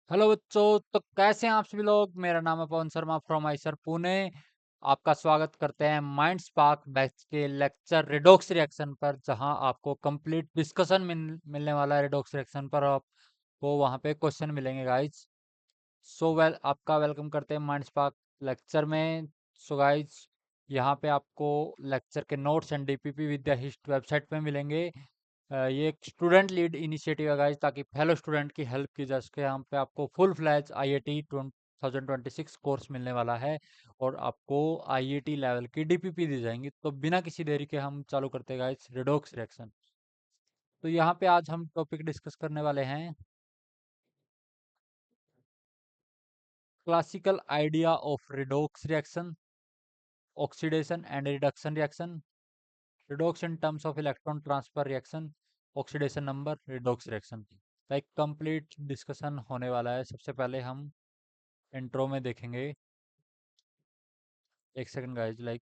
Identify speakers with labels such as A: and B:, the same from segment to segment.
A: Hello बच्चों। तो कैसे हैं आप सभी लोग। मेरा नाम है पवन शर्मा फ्रॉम आइसर पुणे। आपका स्वागत करते हैं माइंड स्पार्क बैच के लेक्चर रिडॉक्स रिएक्शन पर, जहां आपको कंप्लीट डिस्कशन मिलने वाला है रिडॉक्स रिएक्शन पर। आपको वहां पे क्वेश्चन मिलेंगे गाइज। सो आपका वेलकम करते हैं माइंड स्पार्क लेक्चर में। सो गाइज, यहाँ पे आपको लेक्चर के नोट्स एंड डीपीपी विद्या हिस्ट वेबसाइट पे मिलेंगे। ये एक स्टूडेंट लीड इनिशिएटिव है गाइज, ताकि फेलो स्टूडेंट की हेल्प की जा सके। यहाँ पे आपको फुल फ्लैज आईआईटी 2026 कोर्स मिलने वाला है और आपको आईआईटी लेवल की डीपीपी दी जाएंगी। तो बिना किसी देरी के हम चालू करते हैं गाइज रिडॉक्स रिएक्शन। तो यहाँ पे आज हम टॉपिक डिस्कस करने वाले हैं classical idea of redox reaction, oxidation and reduction reaction, redox in terms of electron transfer reaction, oxidation number, redox reaction का एक कंप्लीट डिस्कशन होने वाला है। सबसे पहले हम इंट्रो में देखेंगे। एक second guys, like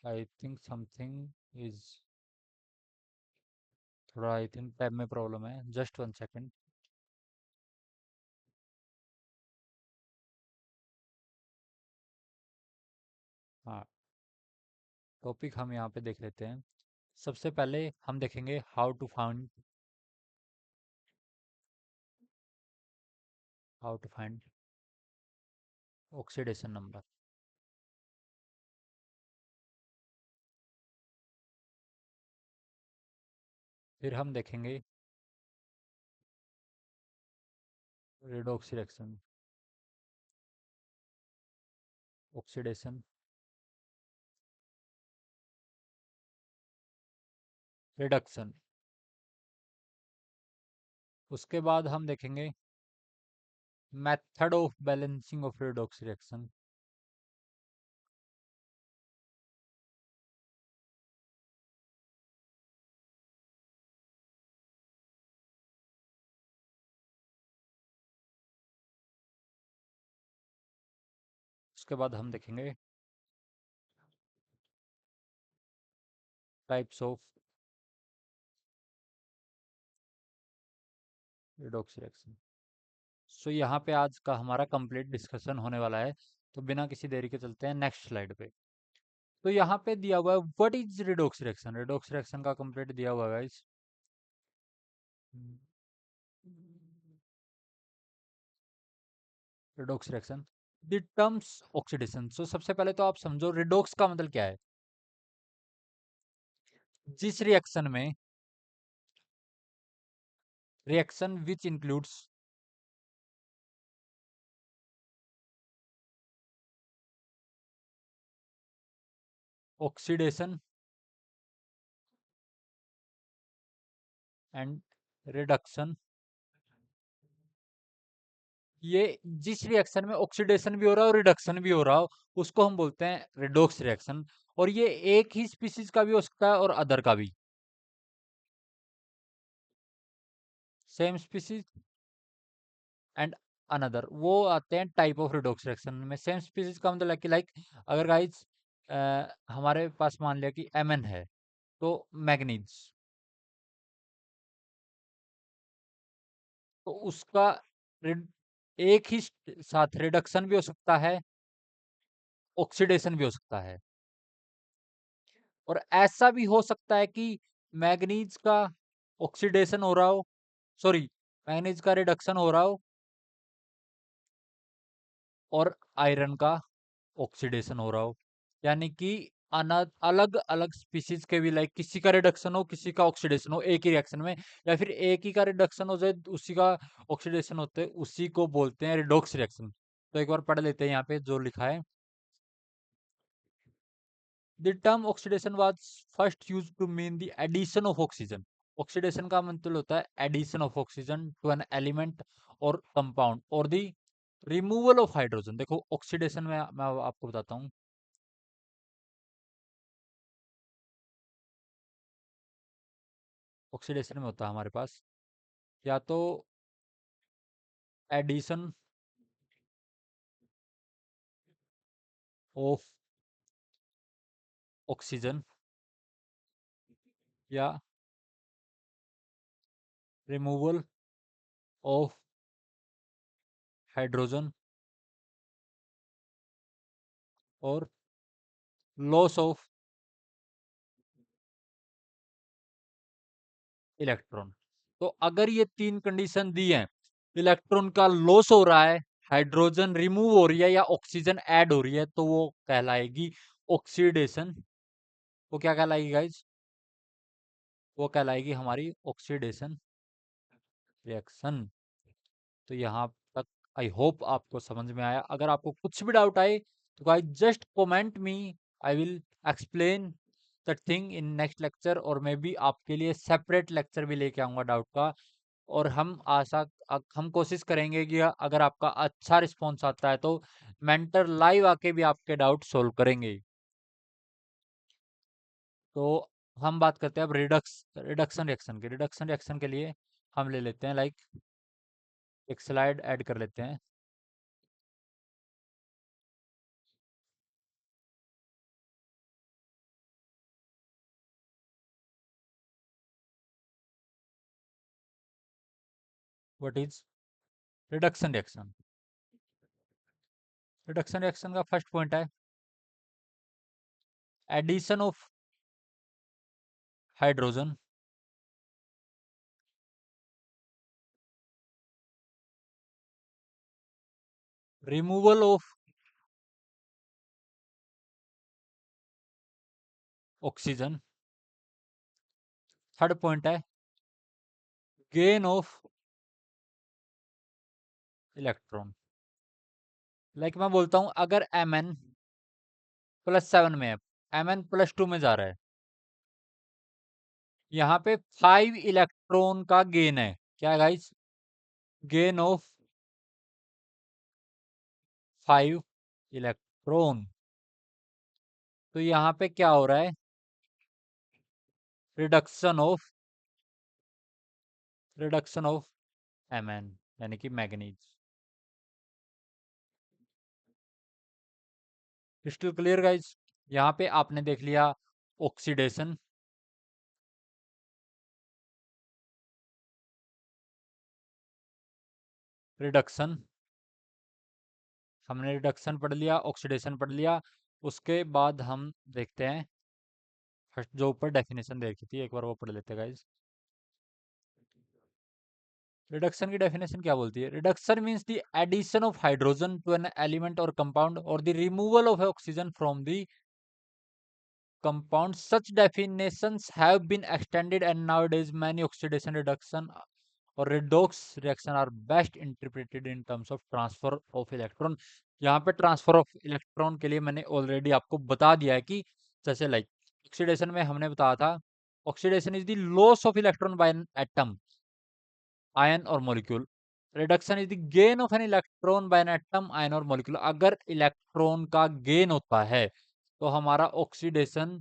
A: I think something is, थोड़ा आई थिंक टैब में प्रॉब्लम है। Just one second. हाँ, टॉपिक हम यहाँ पे देख लेते हैं। सबसे पहले हम देखेंगे how to find oxidation number. फिर हम देखेंगे रिडॉक्स रिएक्शन, ऑक्सीडेशन, रिडक्शन। उसके बाद हम देखेंगे method of balancing of redox reaction. उसके बाद हम देखेंगे टाइप्स ऑफ रिडॉक्स रिएक्शन। सो यहाँ पे आज का हमारा कंप्लीट डिस्कशन होने वाला है। तो बिना किसी देरी के चलते हैं नेक्स्ट स्लाइड पे। तो यहाँ पे दिया हुआ है what is redox reaction. Redox reaction का कंप्लीट दिया हुआ है guys. Redox reaction, the terms oxidation. So सबसे पहले तो आप समझो रिडॉक्स का मतलब क्या है। जिस रिएक्शन में, reaction which includes oxidation and reduction. ये जिस रिएक्शन में ऑक्सीडेशन भी हो रहा है और रिडक्शन भी हो रहा हो, उसको हम बोलते हैं रिडॉक्स रिएक्शन। और ये एक ही स्पीसीज का भी हो सकता है और अदर का भी। सेम स्पीसीज एंड अनदर, वो आते हैं टाइप ऑफ रिडॉक्स रिएक्शन में। सेम स्पीसीज का मतलब कि लाइक, अगर गाइज हमारे पास मान लिया कि Mn है, तो मैग्नीज, तो उसका एक ही साथ रिडक्शन भी हो सकता है, ऑक्सीडेशन भी हो सकता है। और ऐसा भी हो सकता है कि मैग्नीज का ऑक्सीडेशन हो रहा हो, सॉरी, मैग्नीज का रिडक्शन हो रहा हो और आयरन का ऑक्सीडेशन हो रहा हो। यानी कि अलग अलग स्पीसीज के भी, लाइक किसी का रिडक्शन हो किसी का ऑक्सीडेशन हो एक ही रिएक्शन में, या फिर एक ही का रिडक्शन हो जाए उसी का ऑक्सीडेशन होते, उसी को बोलते हैं रिडॉक्स रिएक्शन। तो एक बार पढ़ लेते हैं यहाँ पे जो लिखा है। The term oxidation was first used to mean the addition of oxygen. Oxidation का मतलब होता है addition of oxygen to an element or compound or the removal of hydrogen। देखो oxidation में मैं आपको बताता हूँ। oxidation में होता है हमारे पास या तो addition of oxygen या removal of हाइड्रोजन और लॉस ऑफ इलेक्ट्रॉन। तो अगर ये तीन कंडीशन दी है, इलेक्ट्रॉन का लॉस हो रहा है, हाइड्रोजन रिमूव हो रही है या ऑक्सीजन ऐड हो रही है, तो वो कहलाएगी ऑक्सीडेशन। वो क्या कहलाएगी गाइज? वो कहलाएगी हमारी ऑक्सीडेशन रिएक्शन। तो यहाँ तक आई होप आपको समझ में आया। अगर आपको कुछ भी डाउट आए तो guys just comment me, I will explain that thing in next lecture, और मैं भी आपके लिए सेपरेट लेक्चर भी लेके आऊंगा डाउट का। और हम कोशिश करेंगे कि अगर आपका अच्छा रिस्पॉन्स आता है तो मेंटर लाइव आके भी आपके डाउट सोल्व करेंगे। तो हम बात करते हैं अब रिडक्शन रिएक्शन की। रिडक्शन रिएक्शन के लिए हम ले लेते हैं लाइक एक स्लाइड ऐड कर लेते हैं। What is reduction reaction? Reduction reaction का फर्स्ट पॉइंट है addition of hydrogen, removal of oxygen. Third point है गेन ऑफ इलेक्ट्रॉन। लाइक मैं बोलता हूं अगर Mn+7 में है, Mn+2 में जा रहा है, यहाँ पे 5 इलेक्ट्रॉन का गेन है। क्या गाइस? Gain of 5 electron. तो यहाँ पे क्या हो रहा है? रिडक्शन ऑफ Mn, यानी कि मैग्नीज। Crystal clear guys? यहाँ पे आपने देख लिया ऑक्सीडेशन, रिडक्शन, हमने रिडक्शन पढ़ लिया, ऑक्सीडेशन पढ़ लिया। उसके बाद हम देखते हैं फर्स्ट जो ऊपर डेफिनेशन दे रखी थी, एक बार वो पढ़ लेते हैं गाइस। रिडक्शन की डेफिनेशन क्या बोलती है? Reduction means the addition of hydrogen to an element और कंपाउंड और the removal of oxygen from the compound. Such definitions have been extended, and nowadays many oxidation reduction और redox reaction are best interpreted in terms of transfer of electron. यहाँ पे transfer of electron के लिए मैंने already आपको बता दिया है कि जैसे लाइक ऑक्सीडेशन में हमने बताया था, oxidation is the loss of electron by an atom, ion और molecule. Reduction is the gain of an electron by an atom, ion और मॉलिक्यूल। अगर इलेक्ट्रॉन का गेन होता है तो हमारा ऑक्सीडेशन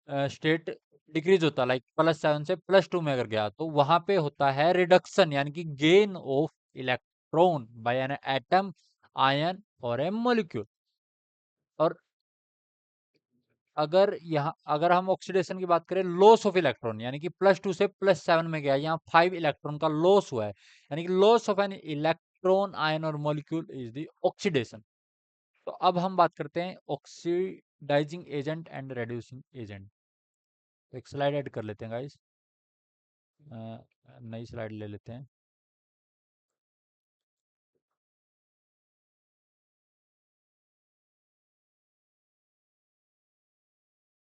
A: स्टेट डिक्रीज होता है, लाइक +7 से +2 में अगर गया तो वहां पे होता है रिडक्शन, यानी कि gain of electron by an atom, ion और ए मॉलिक्यूल। और अगर हम ऑक्सीडेशन की बात करें, लॉस ऑफ इलेक्ट्रॉन, यानी कि +2 से +7 में गया, यहाँ 5 इलेक्ट्रॉन का लॉस हुआ है, यानी कि loss of an electron, ion और मॉलिक्यूल इज द ऑक्सीडेशन। तो अब हम बात करते हैं oxidizing agent and reducing agent. तो एक स्लाइड ऐड कर लेते हैं गाइस, नई स्लाइड ले लेते हैं।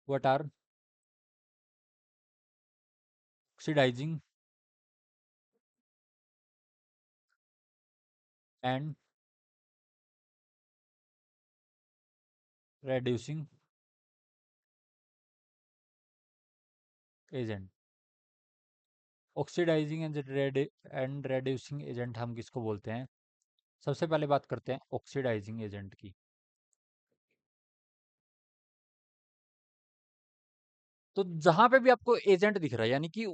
A: What are oxidizing and reducing agent? Oxidizing and reducing agent हम किसको बोलते हैं? सबसे पहले बात करते हैं ऑक्सीडाइजिंग एजेंट की। तो जहां पे भी आपको एजेंट दिख रहा है, यानी कि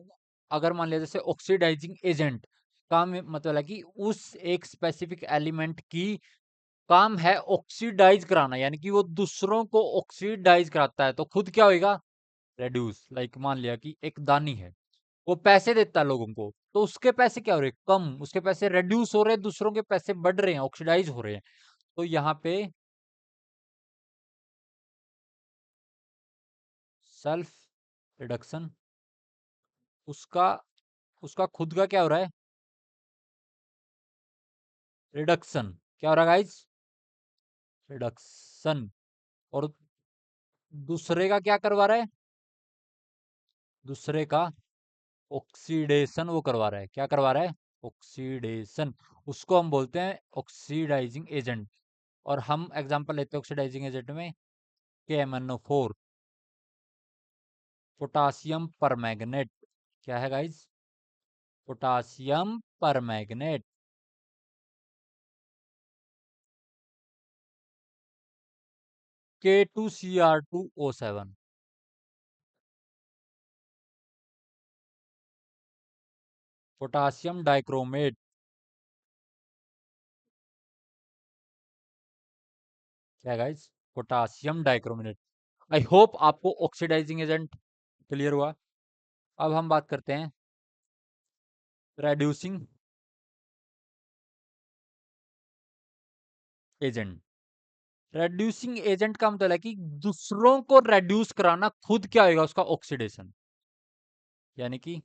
A: अगर मान लिया जैसे ऑक्सीडाइजिंग एजेंट काम मतलब है कि उस एक स्पेसिफिक एलिमेंट की काम है ऑक्सीडाइज कराना, यानी कि वो दूसरों को ऑक्सीडाइज कराता है, तो खुद क्या होएगा? रेड्यूस। लाइक मान लिया कि एक दानी है, वो पैसे देता है लोगों को, तो उसके पैसे क्या हो रहे हैं? कम, उसके पैसे रेड्यूस हो रहे हैं, दूसरों के पैसे बढ़ रहे हैं, ऑक्सीडाइज हो रहे हैं। तो यहाँ पे सेल्फ रिडक्शन, उसका उसका खुद का क्या हो रहा है? रिडक्शन। क्या हो रहा है गाइज? रिडक्शन। और दूसरे का क्या करवा रहा है? दूसरे का ऑक्सीडेशन वो करवा रहा है। क्या करवा रहा है? ऑक्सीडेशन। उसको हम बोलते हैं ऑक्सीडाइजिंग एजेंट। और हम एग्जांपल लेते हैं ऑक्सीडाइजिंग एजेंट में KMnO4, पोटासियम परमैंगनेट। क्या है guys? Potassium permanganate. K2Cr2O7, potassium dichromate. क्या guys? Potassium dichromate. I hope आपको ऑक्सीडाइजिंग एजेंट क्लियर हुआ। अब हम बात करते हैं रेड्यूसिंग एजेंट। रेड्यूसिंग एजेंट का मतलब है कि दूसरों को रेड्यूस कराना, खुद क्या होगा? उसका ऑक्सीडेशन, यानी कि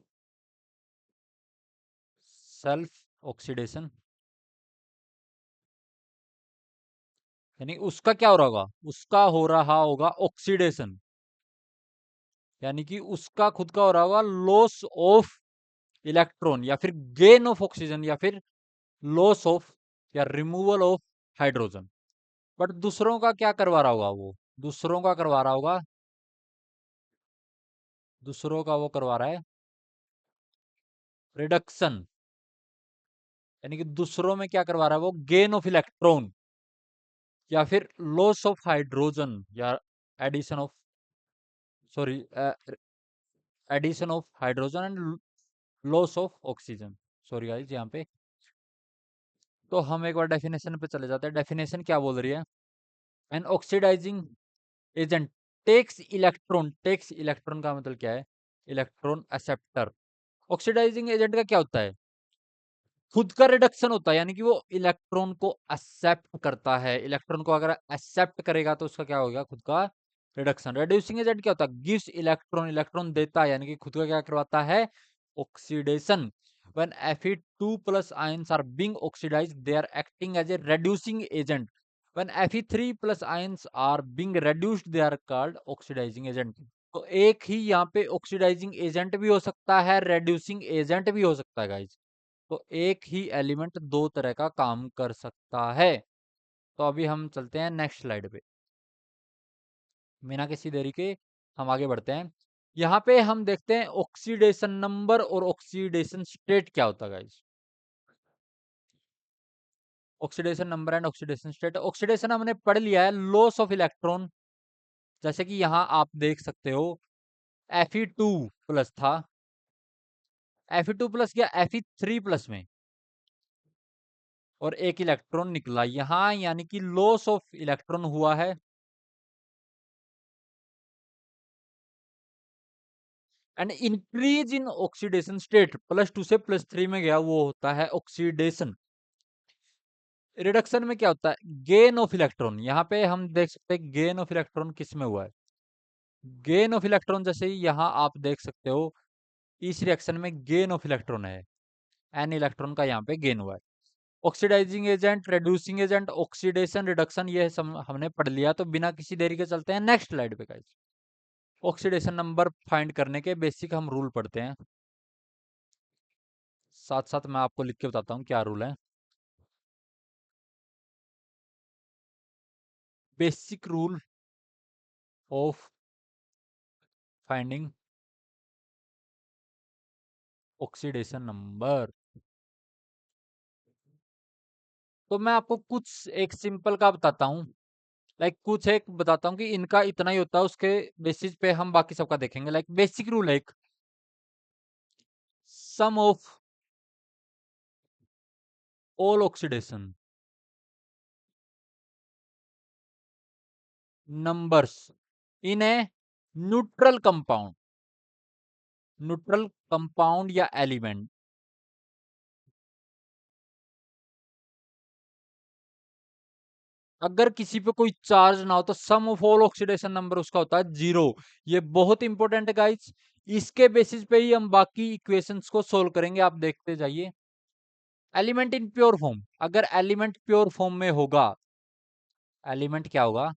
A: सेल्फ ऑक्सीडेशन। यानी उसका क्या हो रहा होगा? उसका हो रहा होगा ऑक्सीडेशन, यानी कि उसका खुद का हो रहा होगा लॉस ऑफ इलेक्ट्रॉन, या फिर गेन ऑफ ऑक्सीजन, या फिर लॉस ऑफ या रिमूवल ऑफ हाइड्रोजन। बट दूसरों का क्या करवा रहा होगा? वो दूसरों का करवा रहा होगा, दूसरों का वो करवा रहा है रिडक्शन, यानी कि दूसरों में क्या करवा रहा है? वो गेन ऑफ इलेक्ट्रॉन, या फिर लॉस ऑफ हाइड्रोजन, या addition of, sorry, addition of hydrogen and loss of oxygen. Sorry guys, यहाँ पे तो हम एक बार डेफिनेशन पे चले जाते हैं। डेफिनेशन क्या बोल रही है? An oxidizing agent takes electron का मतलब क्या है? Electron acceptor. ऑक्सीडाइजिंग एजेंट का क्या होता है? खुद का रिडक्शन होता है, यानी कि वो इलेक्ट्रॉन को एक्सेप्ट करता है। इलेक्ट्रॉन को अगर एक्सेप्ट करेगा तो उसका क्या होगा? खुद का रिडक्शन। रिड्यूसिंग एजेंट क्या होता है? गिव्स इलेक्ट्रॉन, इलेक्ट्रॉन देता है, यानी कि खुद का क्या करवाता है? Oxidation. when Fe2 plus ions are being oxidized, they are acting as a reducing agent. when Fe3 plus ions are being reduced, they are called oxidizing agent. तो एक ही यहाँ पे ऑक्सीडाइजिंग एजेंट भी हो सकता है, रेड्यूसिंग एजेंट भी हो सकता है गाइज। तो एक ही एलिमेंट दो तरह का काम कर सकता है। तो अभी हम चलते हैं नेक्स्ट स्लाइड पे, बिना किसी देरी के हम आगे बढ़ते हैं। यहाँ पे हम देखते हैं ऑक्सीडेशन नंबर और ऑक्सीडेशन स्टेट क्या होता है guys. Oxidation number and oxidation state. Oxidation हमने पढ़ लिया है, लॉस ऑफ इलेक्ट्रॉन। जैसे कि यहाँ आप देख सकते हो Fe2 प्लस था, Fe2 प्लस या Fe3 प्लस में, और एक इलेक्ट्रॉन निकला यहाँ, यानी कि लॉस ऑफ इलेक्ट्रॉन हुआ है। And increase in oxidation state, +2 से +3 में गया, वो होता है ऑक्सीडेशन। रिडक्शन में क्या होता है? Gain of electron. यहाँ पे हम देख सकते हैं गेन ऑफ इलेक्ट्रॉन किस में हुआ है? गेन ऑफ इलेक्ट्रॉन, जैसे यहाँ आप देख सकते हो इस रिएक्शन में गेन ऑफ इलेक्ट्रॉन है, एन इलेक्ट्रॉन का यहाँ पे गेन हुआ है। Oxidizing agent, reducing agent, oxidation, reduction, ये सब हमने पढ़ लिया। तो बिना किसी देरी के चलते हैं नेक्स्ट स्लाइड पे गाइस। ऑक्सीडेशन नंबर फाइंड करने के बेसिक हम रूल पढ़ते हैं, साथ साथ मैं आपको लिख के बताता हूँ क्या रूल है। Basic rule of finding oxidation number. तो मैं आपको कुछ एक सिंपल का बताता हूँ, लाइक कुछ एक बताता हूँ कि इनका इतना ही होता है, उसके बेसिस पे हम बाकी सबका देखेंगे। लाइक बेसिक रूल है एक, sum of all oxidation numbers in a neutral compound, neutral compound या एलिमेंट अगर किसी पे कोई चार्ज ना हो तो sum of all oxidation number उसका होता है 0। ये बहुत इंपॉर्टेंट है गाइस। इसके बेसिस पे ही हम बाकी इक्वेशंस को सोल्व करेंगे, आप देखते जाइए। एलिमेंट इन प्योर फॉर्म, अगर एलिमेंट प्योर फॉर्म में होगा, एलिमेंट क्या होगा,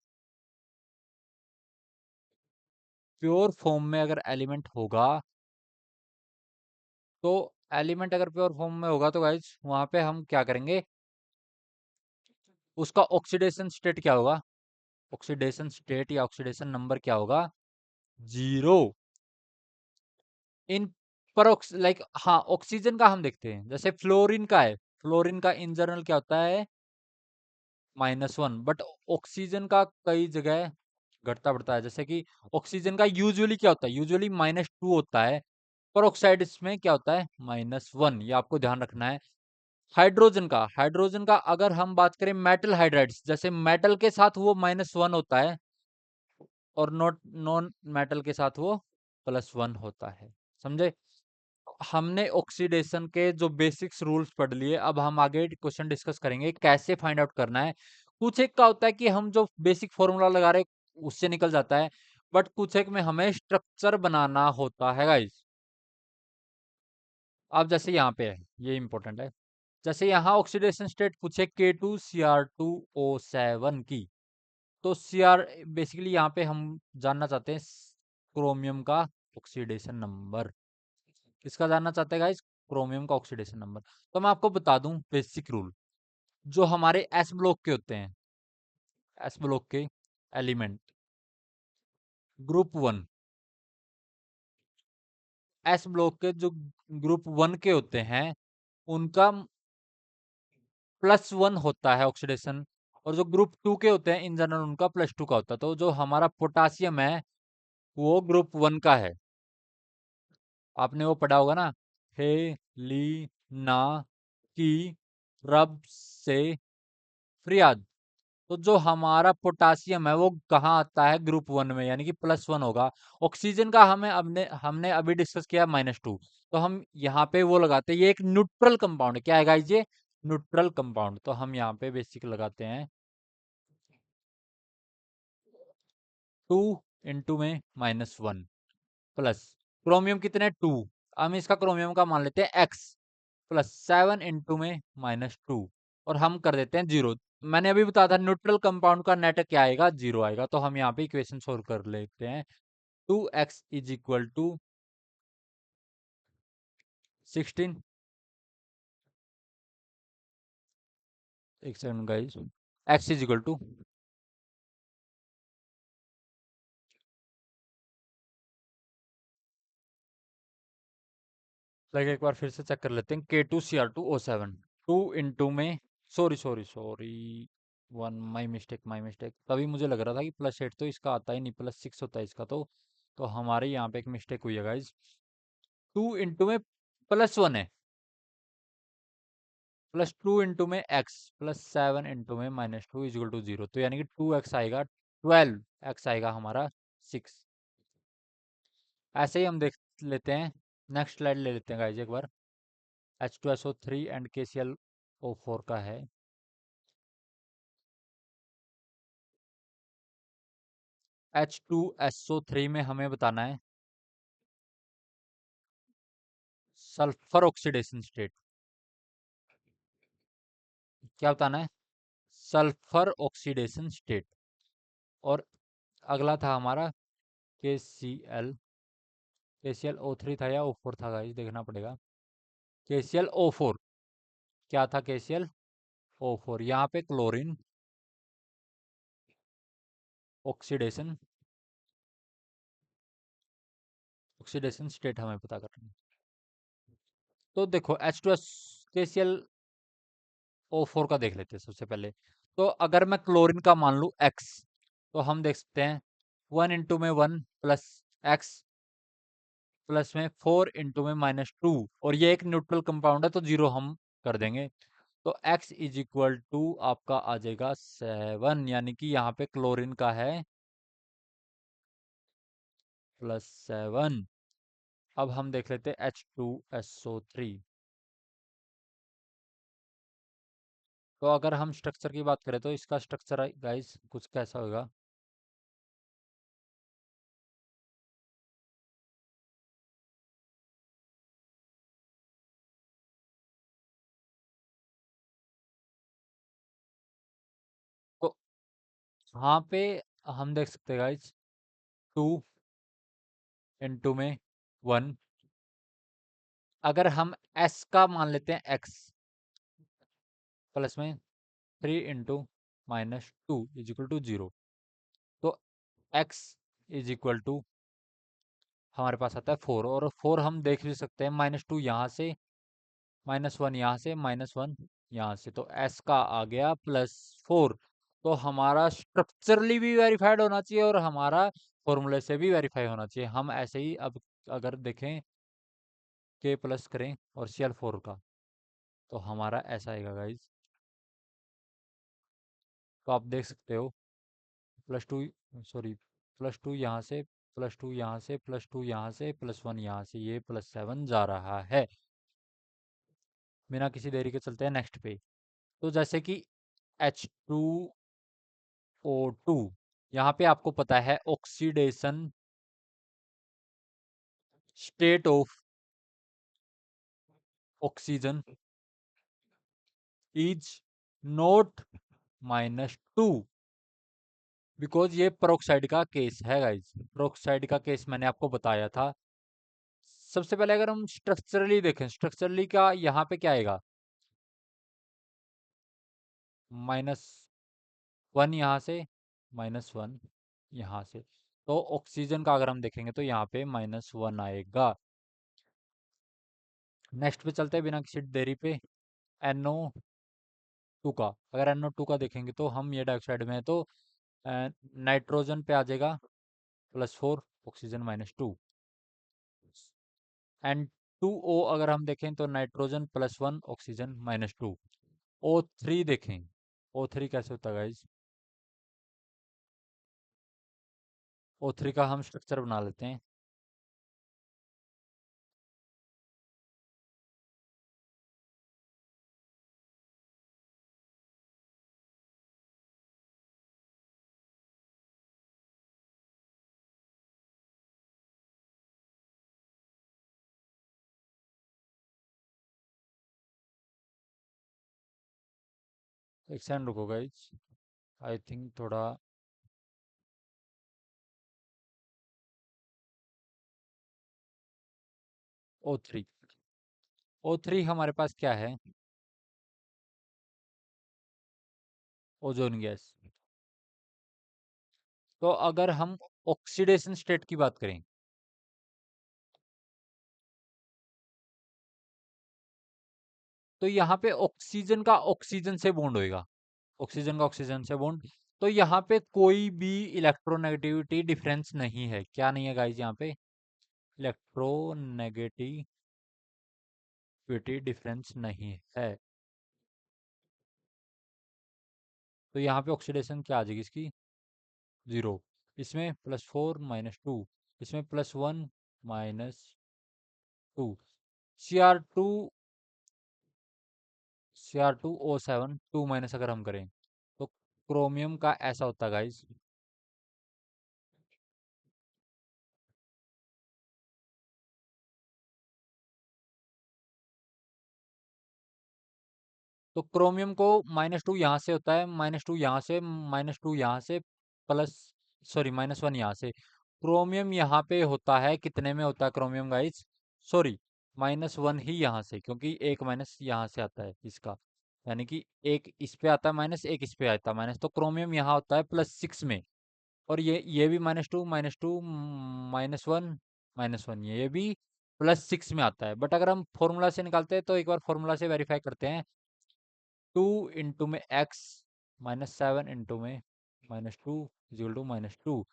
A: प्योर फॉर्म में अगर एलिमेंट होगा, तो एलिमेंट अगर प्योर फॉर्म में होगा तो गाइज वहां पे हम क्या करेंगे, उसका ऑक्सीडेशन स्टेट क्या होगा, ऑक्सीडेशन स्टेट या ऑक्सीडेशन नंबर क्या होगा, 0। इन पर लाइक हाँ, ऑक्सीजन का हम देखते हैं, जैसे फ्लोरीन का है, फ्लोरीन का इन जनरल क्या होता है, -1। बट ऑक्सीजन का कई जगह घटता बढ़ता है, जैसे कि ऑक्सीजन का यूजुअली क्या होता है, यूजुअली -2 होता है, पर ऑक्साइड इसमें क्या होता है, -1। ये आपको ध्यान रखना है। हाइड्रोजन का अगर हम बात करें मेटल हाइड्राइड्स, जैसे मेटल के साथ वो -1 होता है, और नॉन मेटल के साथ वो +1 होता है। समझे? हमने ऑक्सीडेशन के जो बेसिक्स रूल्स पढ़ लिए, अब हम आगे क्वेश्चन डिस्कस करेंगे कैसे फाइंड आउट करना है। कुछ एक का होता है कि हम जो बेसिक फॉर्मूला लगा रहे उससे निकल जाता है, बट कुछ एक में हमें स्ट्रक्चर बनाना होता है गाइस। अब जैसे यहाँ पे है, ये इंपॉर्टेंट है, जैसे यहाँ ऑक्सीडेशन स्टेट पूछे K2Cr2O7 की, तो Cr बेसिकली यहाँ पे हम जानना चाहते हैं क्रोमियम का ऑक्सीडेशन नंबर। किसका जानना चाहते हैं गाइस, क्रोमियम का ऑक्सीडेशन नंबर। तो मैं आपको बता दूं बेसिक रूल, जो हमारे एस ब्लॉक के होते हैं, एस ब्लॉक के एलिमेंट, ग्रुप 1, एस ब्लॉक के जो ग्रुप 1 के होते हैं, उनका +1 होता है ऑक्सीडेशन, और जो ग्रुप 2 के होते हैं इन जनरल उनका +2 का होता है। तो जो हमारा पोटासियम है वो ग्रुप 1 का है। आपने वो पढ़ा होगा ना, हे ली ना की रब से फ्रियाद। तो जो हमारा पोटासियम है वो कहाँ आता है, ग्रुप 1 में, यानी कि +1 होगा। ऑक्सीजन का हमें हमने अभी डिस्कस किया -2, तो हम यहाँ पे वो लगाते हैं, ये एक न्यूट्रल कंपाउंड है, क्या है गाइस, ये न्यूट्रल कंपाउंड। तो हम यहाँ पे बेसिक लगाते हैं 2 में -1 प्लस क्रोमियम कितने 2, हम इसका क्रोमियम का मान लेते हैं x, प्लस 7 में -2, और हम कर देते हैं 0। मैंने अभी बताया था न्यूट्रल कंपाउंड का नेट क्या आएगा, 0 आएगा। तो हम यहाँ पे इक्वेशन सोल्व कर लेते हैं। 2x इज इक्वल टू 16, एक second guys, x is equal to, like एक बार फिर से चेक कर लेते हैं, K2Cr2O7, 2 में, sorry sorry sorry, one, my mistake, तभी मुझे लग रहा था कि +8 तो इसका आता ही नहीं, +6 होता है इसका। तो हमारे यहाँ पे एक मिस्टेक हुई है गाइज, 2 में +1 है, +2 में x, +7 में -2 इजिकल टू 0, तो यानी कि 2x आएगा, 12x आएगा हमारा 6। ऐसे ही हम देख लेते हैं, नेक्स्ट स्लाइड ले लेते हैं गाइज एक बार। H2SO3 एंड KClO4 का है, H2SO3 में हमें बताना है सल्फर ऑक्सीडेशन स्टेट। क्या बताना है, सल्फर ऑक्सीडेशन स्टेट। और अगला था हमारा KCl, KClO3 था या O4 था गाइस, देखना पड़ेगा। KClO4, क्या था KClO4, यहाँ पे क्लोरीन ऑक्सीडेशन, ऑक्सीडेशन स्टेट हमें पता करना है। तो देखो H2S, KClO4 का देख लेते हैं सबसे पहले। तो अगर मैं क्लोरीन का मान लूँ x, तो हम देख सकते हैं 1 में 1 प्लस x, प्लस में 4 में -2, और ये एक न्यूट्रल कंपाउंड है तो 0 हम कर देंगे। तो x इज इक्वल टू आपका आ जाएगा 7, यानी कि यहाँ पे क्लोरीन का है +7। अब हम देख लेते हैं H2SO3, तो अगर हम स्ट्रक्चर की बात करें तो इसका स्ट्रक्चर गाइस कुछ कैसा होगा। तो यहाँ पे हम देख सकते हैं गाइस, 2 में 1। अगर हम s का मान लेते हैं x, प्लस में 3 × -2 = 0। तो x = हमारे पास आता है 4, और 4 हम देख भी सकते हैं, -2 यहाँ से, -1 यहाँ से, -1 यहाँ से, तो s का आ गया +4। तो हमारा स्ट्रक्चरली भी वेरीफाइड होना चाहिए और हमारा फॉर्मूले से भी वेरीफाई होना चाहिए। हम ऐसे ही अब अगर देखें k प्लस करें और Cl4 का, तो हमारा ऐसा आएगा गाइज। तो आप देख सकते हो, +2, सॉरी, +2 यहाँ से, +2 यहाँ से, +2 यहाँ से, +1 यहाँ से, ये +7 जा रहा है। बिना किसी देरी के चलते हैं नेक्स्ट पे। तो जैसे कि H2O2, यहाँ पे आपको पता है oxidation state of oxygen is not -2, because ये पेरोक्साइड का केस है गाइज। पेरोक्साइड का केस मैंने आपको बताया था। सबसे पहले अगर हम स्ट्रक्चरली देखें, स्ट्रक्चरली का यहाँ पे क्या आएगा, -1 यहाँ से, -1 यहाँ से। तो ऑक्सीजन का अगर हम देखेंगे तो यहाँ पे -1 आएगा। नेक्स्ट पे चलते हैं बिना किसी देरी पे। NO2 का, अगर NO2 का देखेंगे तो हम ये डाइऑक्साइड में है, तो नाइट्रोजन पे आ जाएगा +4, ऑक्सीजन -2। N2O अगर हम देखें तो नाइट्रोजन +1, ऑक्सीजन -2। O3 देखें, O3 कैसे होता है गाइज। O3 का हम स्ट्रक्चर बना लेते हैं। एक सेकंड रुको गाइज, आई थिंक थोड़ा। O3, O3 हमारे पास क्या है, ओजोन गैस। तो अगर हम ऑक्सीडेशन स्टेट की बात करें, तो यहाँ पे ऑक्सीजन का ऑक्सीजन से बॉन्ड होएगा, ऑक्सीजन का ऑक्सीजन से बॉन्ड। तो यहाँ पे कोई भी इलेक्ट्रोनेगेटिविटी डिफरेंस नहीं है। क्या नहीं है गाइज यहाँ पे, इलेक्ट्रोनेगेटिविटी डिफरेंस नहीं है। तो यहाँ पे ऑक्सीडेशन क्या आ जाएगी इसकी, 0। इसमें +4 -2, इसमें +1 -2। Cr2, Cr2O7 2 माइनस अगर हम करें तो क्रोमियम का ऐसा होता है गाइज। तो क्रोमियम को -2 यहाँ से होता है, -2 यहाँ से, -2 यहाँ से, प्लस, सॉरी, -1 यहाँ से। क्रोमियम यहाँ पे होता है, कितने में होता है क्रोमियम गाइस, सॉरी, -1 ही यहाँ से, क्योंकि एक माइनस यहाँ से आता है इसका, यानी कि एक इस पे आता है माइनस, एक इस पे आता है माइनस। तो क्रोमियम यहाँ होता है +6 में, और ये भी -2 -2 -1 -1, ये भी +6 में आता है। बट अगर हम फॉर्मूला से निकालते हैं तो एक बार फॉर्मूला से वेरीफाई करते हैं। 2 में x, -7 में -2 -2।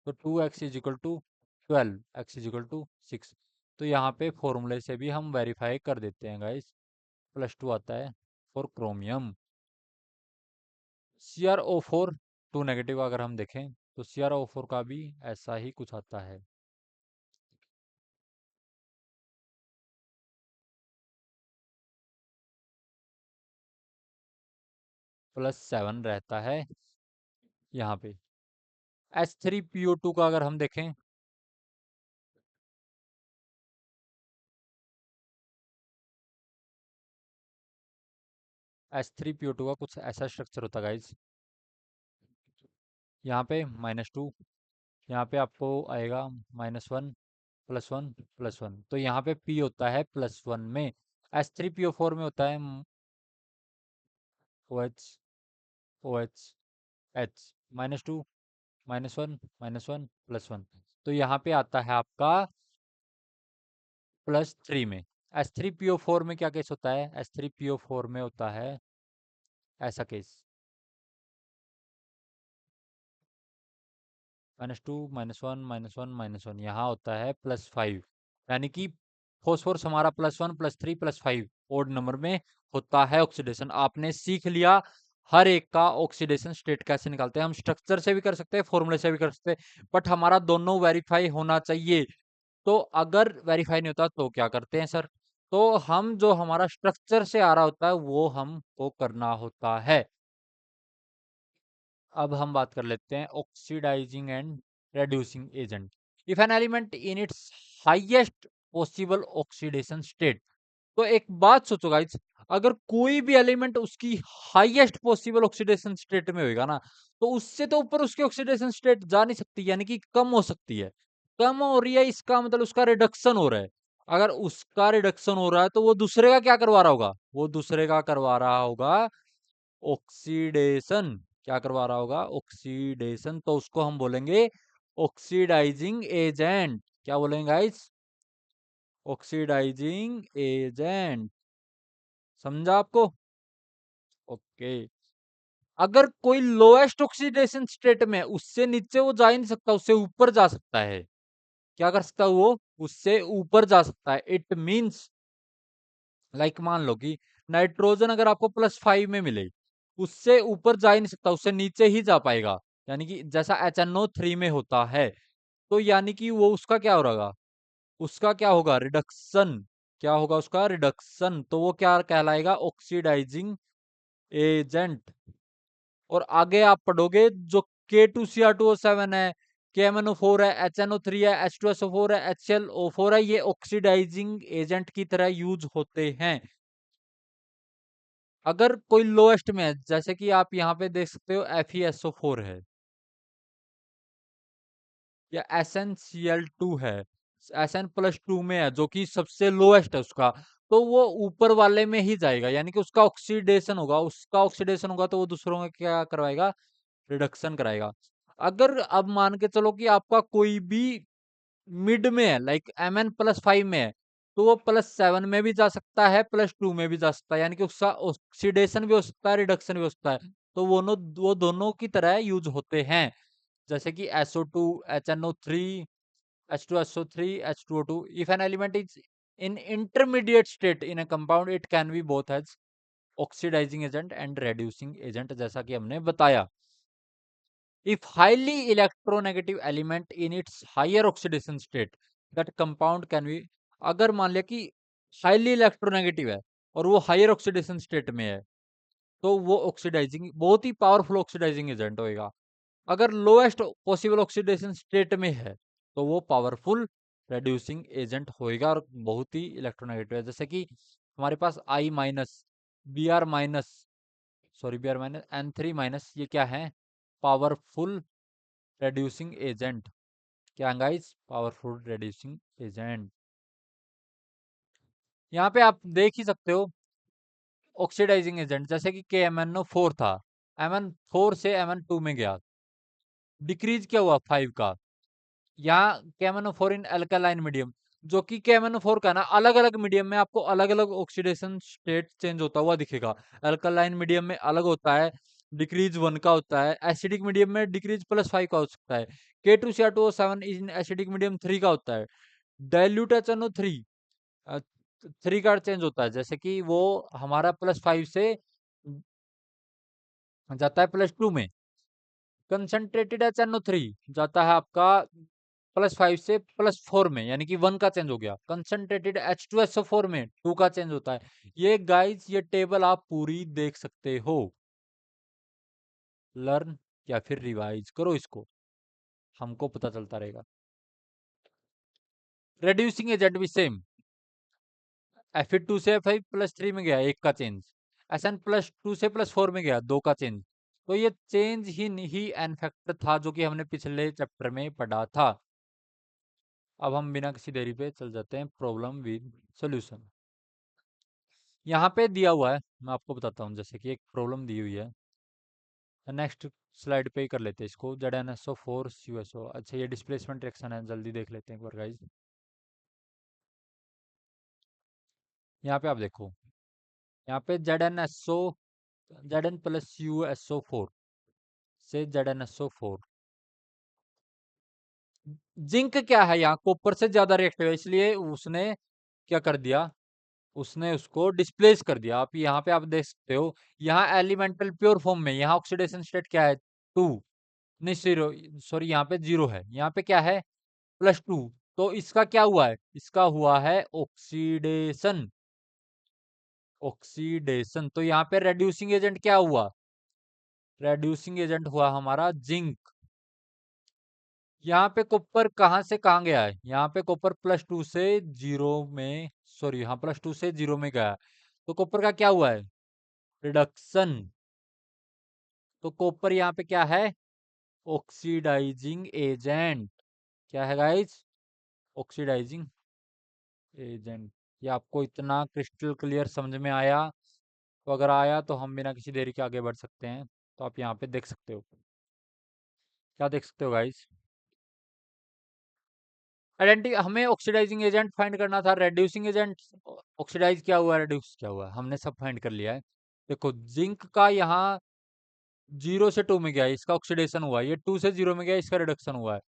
A: तो 2x = 12, x = 6। तो यहाँ पे फॉर्मूले से भी हम वेरीफाई कर देते हैं गाइस, +2 आता है फॉर क्रोमियम। CrO4 2 नेगेटिव अगर हम देखें तो CrO4 का भी ऐसा ही कुछ आता है। +7 रहता है यहाँ पे। H3PO2 का अगर हम देखें, H3PO2 का कुछ ऐसा स्ट्रक्चर होता है गाइज। यहाँ पे -2, यहाँ पे आपको आएगा -1 +1 +1, तो यहाँ पे P होता है +1 में। H3PO4 में होता है OH OH H -2 -1 -1 +1, तो यहाँ पे आता है आपका +3 में। H3PO4 में क्या केस होता है? H3PO4 में होता है ऐसा केस, -2 -1 -1 -1, यहाँ होता है +5, यानी कि फॉस्फोरस हमारा +1 +3 +5 ओड नंबर में होता है ऑक्सीडेशन। आपने सीख लिया हर एक का ऑक्सीडेशन स्टेट कैसे निकालते हैं। हम स्ट्रक्चर से भी कर सकते हैं, फॉर्मूले से भी कर सकते हैं, बट हमारा दोनों वेरीफाई होना चाहिए। तो अगर वेरीफाई नहीं होता तो क्या करते हैं सर? तो हम जो हमारा स्ट्रक्चर से आ रहा होता है वो हमको करना होता है। अब हम बात कर लेते हैं oxidizing and reducing agent. If an element in its highest possible oxidation state, तो एक बात सोचो गाइस, अगर कोई भी एलिमेंट उसकी हाईएस्ट पॉसिबल ऑक्सीडेशन स्टेट में होगा ना, तो उससे तो ऊपर उसकी ऑक्सीडेशन स्टेट जा नहीं सकती, यानी कि कम हो सकती है। कम हो रही है इसका मतलब उसका रिडक्शन हो रहा है। अगर उसका रिडक्शन हो रहा है तो वो दूसरे का क्या करवा रहा होगा? वो दूसरे का करवा रहा होगा ऑक्सीडेशन। क्या करवा रहा होगा? ऑक्सीडेशन। तो उसको हम बोलेंगे ऑक्सीडाइजिंग एजेंट। क्या बोलेंगे गाइस? Oxidising agent. समझा आपको? ओके। अगर कोई लोएस्ट ऑक्सीडेशन स्टेट में, उससे नीचे वो जा ही नहीं सकता, उससे ऊपर जा सकता है। क्या कर सकता है वो? उससे ऊपर जा सकता है। इट मींस लाइक मान लो कि नाइट्रोजन अगर आपको +5 में मिले, उससे ऊपर जा ही नहीं सकता, उससे नीचे ही जा पाएगा। यानी कि जैसा HNO3 में होता है, तो यानी कि वो उसका क्या हो रहा? उसका क्या होगा? रिडक्शन। क्या होगा उसका? रिडक्शन। तो वो क्या कहलाएगा? Oxidizing agent. और आगे आप पढ़ोगे जो K2Cr2O7 है, KMnO4 है, HNO3 है, H2SO4 है, HClO4 है, ये ऑक्सीडाइजिंग एजेंट की तरह यूज होते हैं। अगर कोई लोएस्ट में है, जैसे कि आप यहाँ पे देख सकते हो FeSO4 है या SnCl2 है, Sn+2 में है, जो कि सबसे लोएस्ट है उसका, तो वो ऊपर वाले में ही जाएगा, यानी कि उसका ऑक्सीडेशन होगा। उसका ऑक्सीडेशन होगा तो वो दूसरों का क्या करवाएगा? रिडक्शन कराएगा। अगर अब मान के चलो कि आपका कोई भी मिड में है, लाइक Mn+5 में है, तो वो +7 में भी जा सकता है, +2 में भी जा सकता है, यानी कि उसका ऑक्सीडेशन भी हो सकता है, रिडक्शन भी हो सकता है। तो वो दोनों की तरह यूज होते हैं, जैसे कि SO2, HNO3, H2SO3, H2O2। If an element is in intermediate state in a compound, it can be both as oxidizing agent and reducing agent, जैसा कि हमने बताया। If highly electronegative element in its higher oxidation state, that compound can be, अगर मान लिया कि highly electronegative है और वो हायर ऑक्सीडेशन स्टेट में है, तो वो ऑक्सीडाइजिंग, बहुत ही पावरफुल ऑक्सीडाइजिंग एजेंट होएगा। अगर लोएस्ट पॉसिबल ऑक्सीडेशन स्टेट में है, तो वो पावरफुल रेड्यूसिंग एजेंट होएगा और बहुत ही इलेक्ट्रोनेगेटिव है। जैसे कि हमारे पास I-, Br-, sorry Br-, N3-, ये क्या है? Powerful reducing agent. क्या गाइस? Powerful reducing agent. यहाँ पे आप देख ही सकते हो ऑक्सीडाइजिंग एजेंट, जैसे कि KMnO4 था, Mn4 से Mn2 में गया, डिक्रीज क्या हुआ? 5 का। यहाँ KMnO4 इन अल्कालाइन मीडियम, जो कि KMnO4 का ना अलग अलग मीडियम में आपको अलग अलग ऑक्सीडेशन स्टेट चेंज होता हुआ दिखेगा। अल्कालाइन मीडियम में अलग होता है, डिक्रीज 1 का होता है। एसिडिक मीडियम में डिक्रीज +5 का हो सकता है। K2Cr2O7 इन एसिडिक मीडियम 3 का होता है। डाइल्यूट HNO3 3 का चेंज होता है, जैसे कि वो हमारा +5 से जाता है +2 में। कंसंट्रेटेड HNO3 जाता है आपका +5 से +4 में, यानी कि 1 का चेंज हो गया। कंसंट्रेटेड H2SO4 में 2 का चेंज होता है। ये गाइस, ये टेबल आप पूरी देख सकते हो। लर्न या फिर रिवाइज करो इसको, हमको पता चलता रहेगा। रेड्यूसिंग एजेंट भी सेम, F2 से F5+3 में गया एक का चेंज, SN+2 से +4 में गया दो का चेंज। तो ये चेंज ही एन फैक्टर था जो कि हमने पिछले चैप्टर में पढ़ा था। अब हम बिना किसी देरी पे चल जाते हैं प्रॉब्लम विद सॉल्यूशन। यहाँ पे दिया हुआ है, मैं आपको बताता हूँ, जैसे कि एक प्रॉब्लम दी हुई है। नेक्स्ट स्लाइड पे ही कर लेते हैं इसको। ZnSO4 CuSO। अच्छा, ये डिस्प्लेसमेंट रिएक्शन है, जल्दी देख लेते हैं एक बार गाइज। यहाँ पे आप देखो, यहाँ पे Zn+USO4 से ZnSO4। जिंक क्या है, यहाँ कॉपर से ज्यादा रिएक्टिव है, इसलिए उसने क्या कर दिया, उसने उसको डिस्प्लेस कर दिया। आप यहाँ पे आप देख सकते हो, यहाँ एलिमेंटल प्योर फॉर्म में यहाँ ऑक्सीडेशन स्टेट क्या है, 2, नहीं 0, सॉरी यहाँ पे 0 है, यहाँ पे क्या है, +2। तो इसका क्या हुआ है, इसका हुआ है ऑक्सीडेशन। ऑक्सीडेशन, तो यहाँ पे रेड्यूसिंग एजेंट क्या हुआ, रेड्यूसिंग एजेंट हुआ हमारा जिंक। यहाँ पे कॉपर कहाँ से कहाँ गया है, यहाँ पे कॉपर +2 से 0 में, सॉरी हाँ +2 से 0 में गया है। तो कॉपर का क्या हुआ है, रिडक्शन। तो कॉपर यहाँ पे क्या है, ऑक्सीडाइजिंग एजेंट। क्या है गाइज, ऑक्सीडाइजिंग एजेंट। ये आपको इतना क्रिस्टल क्लियर समझ में आया, तो अगर आया तो हम बिना किसी देरी के आगे बढ़ सकते हैं। तो आप यहाँ पे देख सकते हो, क्या देख सकते हो गाइज, आइडेंटिटी, हमें ऑक्सीडाइजिंग एजेंट फाइंड करना था, रेड्यूसिंग एजेंट, ऑक्सीडाइज क्या हुआ, रेड्यूस क्या हुआ, हमने सब फाइंड कर लिया है। देखो जिंक का यहाँ 0 से 2 में गया, इसका ऑक्सीडेशन हुआ, ये 2 से 0 में गया, इसका रिडक्शन हुआ है।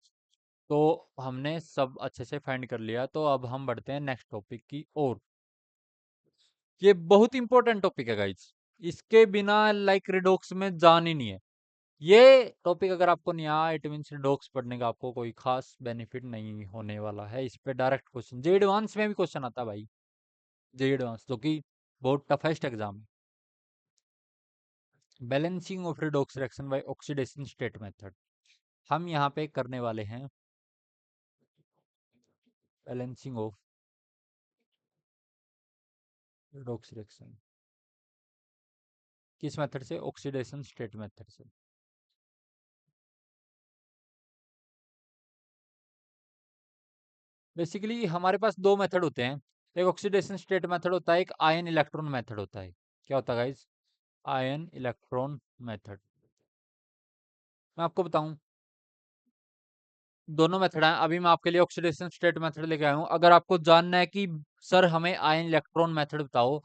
A: तो हमने सब अच्छे से फाइंड कर लिया। तो अब हम बढ़ते हैं नेक्स्ट टॉपिक की ओर। ये बहुत इंपॉर्टेंट टॉपिक है गाइज, इसके बिना लाइक रिडॉक्स में जान ही नहीं है। ये टॉपिक अगर आपको नहीं आया, इट मीन्स रिडॉक्स पढ़ने का आपको कोई खास बेनिफिट नहीं होने वाला है। इस पे डायरेक्ट क्वेश्चन जे एडवांस में भी क्वेश्चन आता है भाई, जे एडवांस जो कि बहुत टफेस्ट एग्जाम है। Balancing of redox reaction by oxidation state method, हम यहाँ पे करने वाले हैं बैलेंसिंग ऑफ रिडॉक्स रिएक्शन। किस मेथड से, ऑक्सीडेशन स्टेट मेथड से। बेसिकली हमारे पास दो मेथड होते हैं, एक ऑक्सीडेशन स्टेट मेथड होता है, एक आयन इलेक्ट्रॉन मेथड होता है। क्या होता है गाइज, आयन इलेक्ट्रॉन मेथड। मैं आपको बताऊं, दोनों मेथड हैं। अभी मैं आपके लिए ऑक्सीडेशन स्टेट मेथड लेके आया हूँ। अगर आपको जानना है कि सर हमें आयन इलेक्ट्रॉन मेथड बताओ,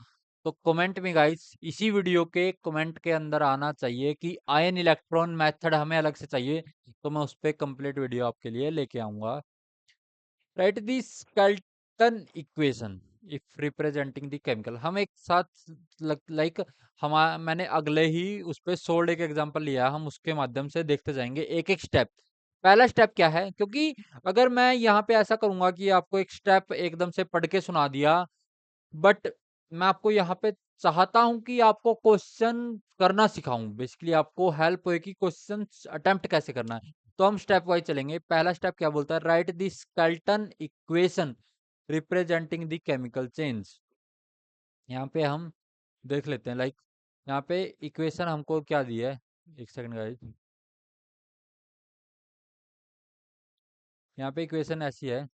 A: तो कमेंट में गाइस, इसी वीडियो के कमेंट के अंदर आना चाहिए कि आयन इलेक्ट्रॉन मेथड हमें अलग से चाहिए, तो मैं उस पर कंप्लीट वीडियो आपके लिए लेके आऊंगा। Write the skeleton equation if representing the chemical, हम एक साथ लाइक हम मैंने अगले ही उस पे सोल्ड एक एग्जांपल लिया, हम उसके माध्यम से देखते जाएंगे एक एक स्टेप। पहला स्टेप क्या है, क्योंकि अगर मैं यहाँ पे ऐसा करूंगा कि आपको एक स्टेप एकदम से पढ़ के सुना दिया, बट मैं आपको यहाँ पे चाहता हूं कि आपको क्वेश्चन करना सिखाऊं, बेसिकली आपको हेल्प होए कि क्वेश्चन अटेम्प्ट कैसे करना है। तो हम स्टेप वाइज चलेंगे। पहला स्टेप क्या बोलता है, write the skeleton equation representing the chemical change. यहाँ पे हम देख लेते हैं, लाइक यहाँ पे इक्वेशन हमको क्या दिया है, एक सेकंड गाइस। यहाँ पे इक्वेशन ऐसी है,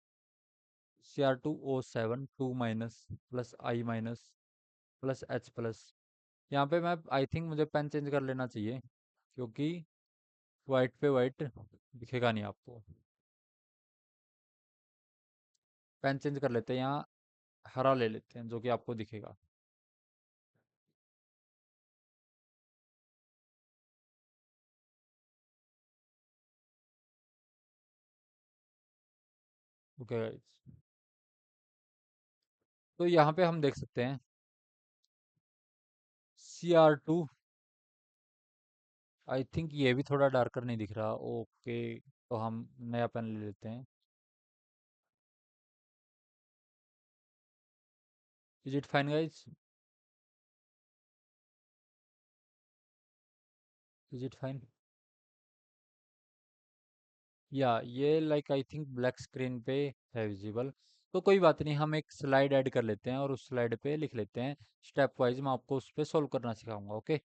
A: Cr2O7 2 minus plus I minus plus H plus. यहाँ पे मैं आई थिंक मुझे पेन चेंज कर लेना चाहिए, क्योंकि वाइट पे वाइट दिखेगा नहीं आपको। पेन चेंज कर लेते हैं, यहाँ हरा ले लेते हैं जो कि आपको दिखेगा। ओके गाइस, तो यहाँ पे हम देख सकते हैं Cr2, आई थिंक ये भी थोड़ा डार्कर नहीं दिख रहा। ओके, तो हम नया पेन ले लेते हैं। Is it fine guys, is it fine. या ये like I think black screen पे है विजिबल। तो कोई बात नहीं, हम एक स्लाइड ऐड कर लेते हैं और उस स्लाइड पे लिख लेते हैं स्टेप वाइज। मैं आपको उस पे सोल्व करना सिखाऊंगा। ओके।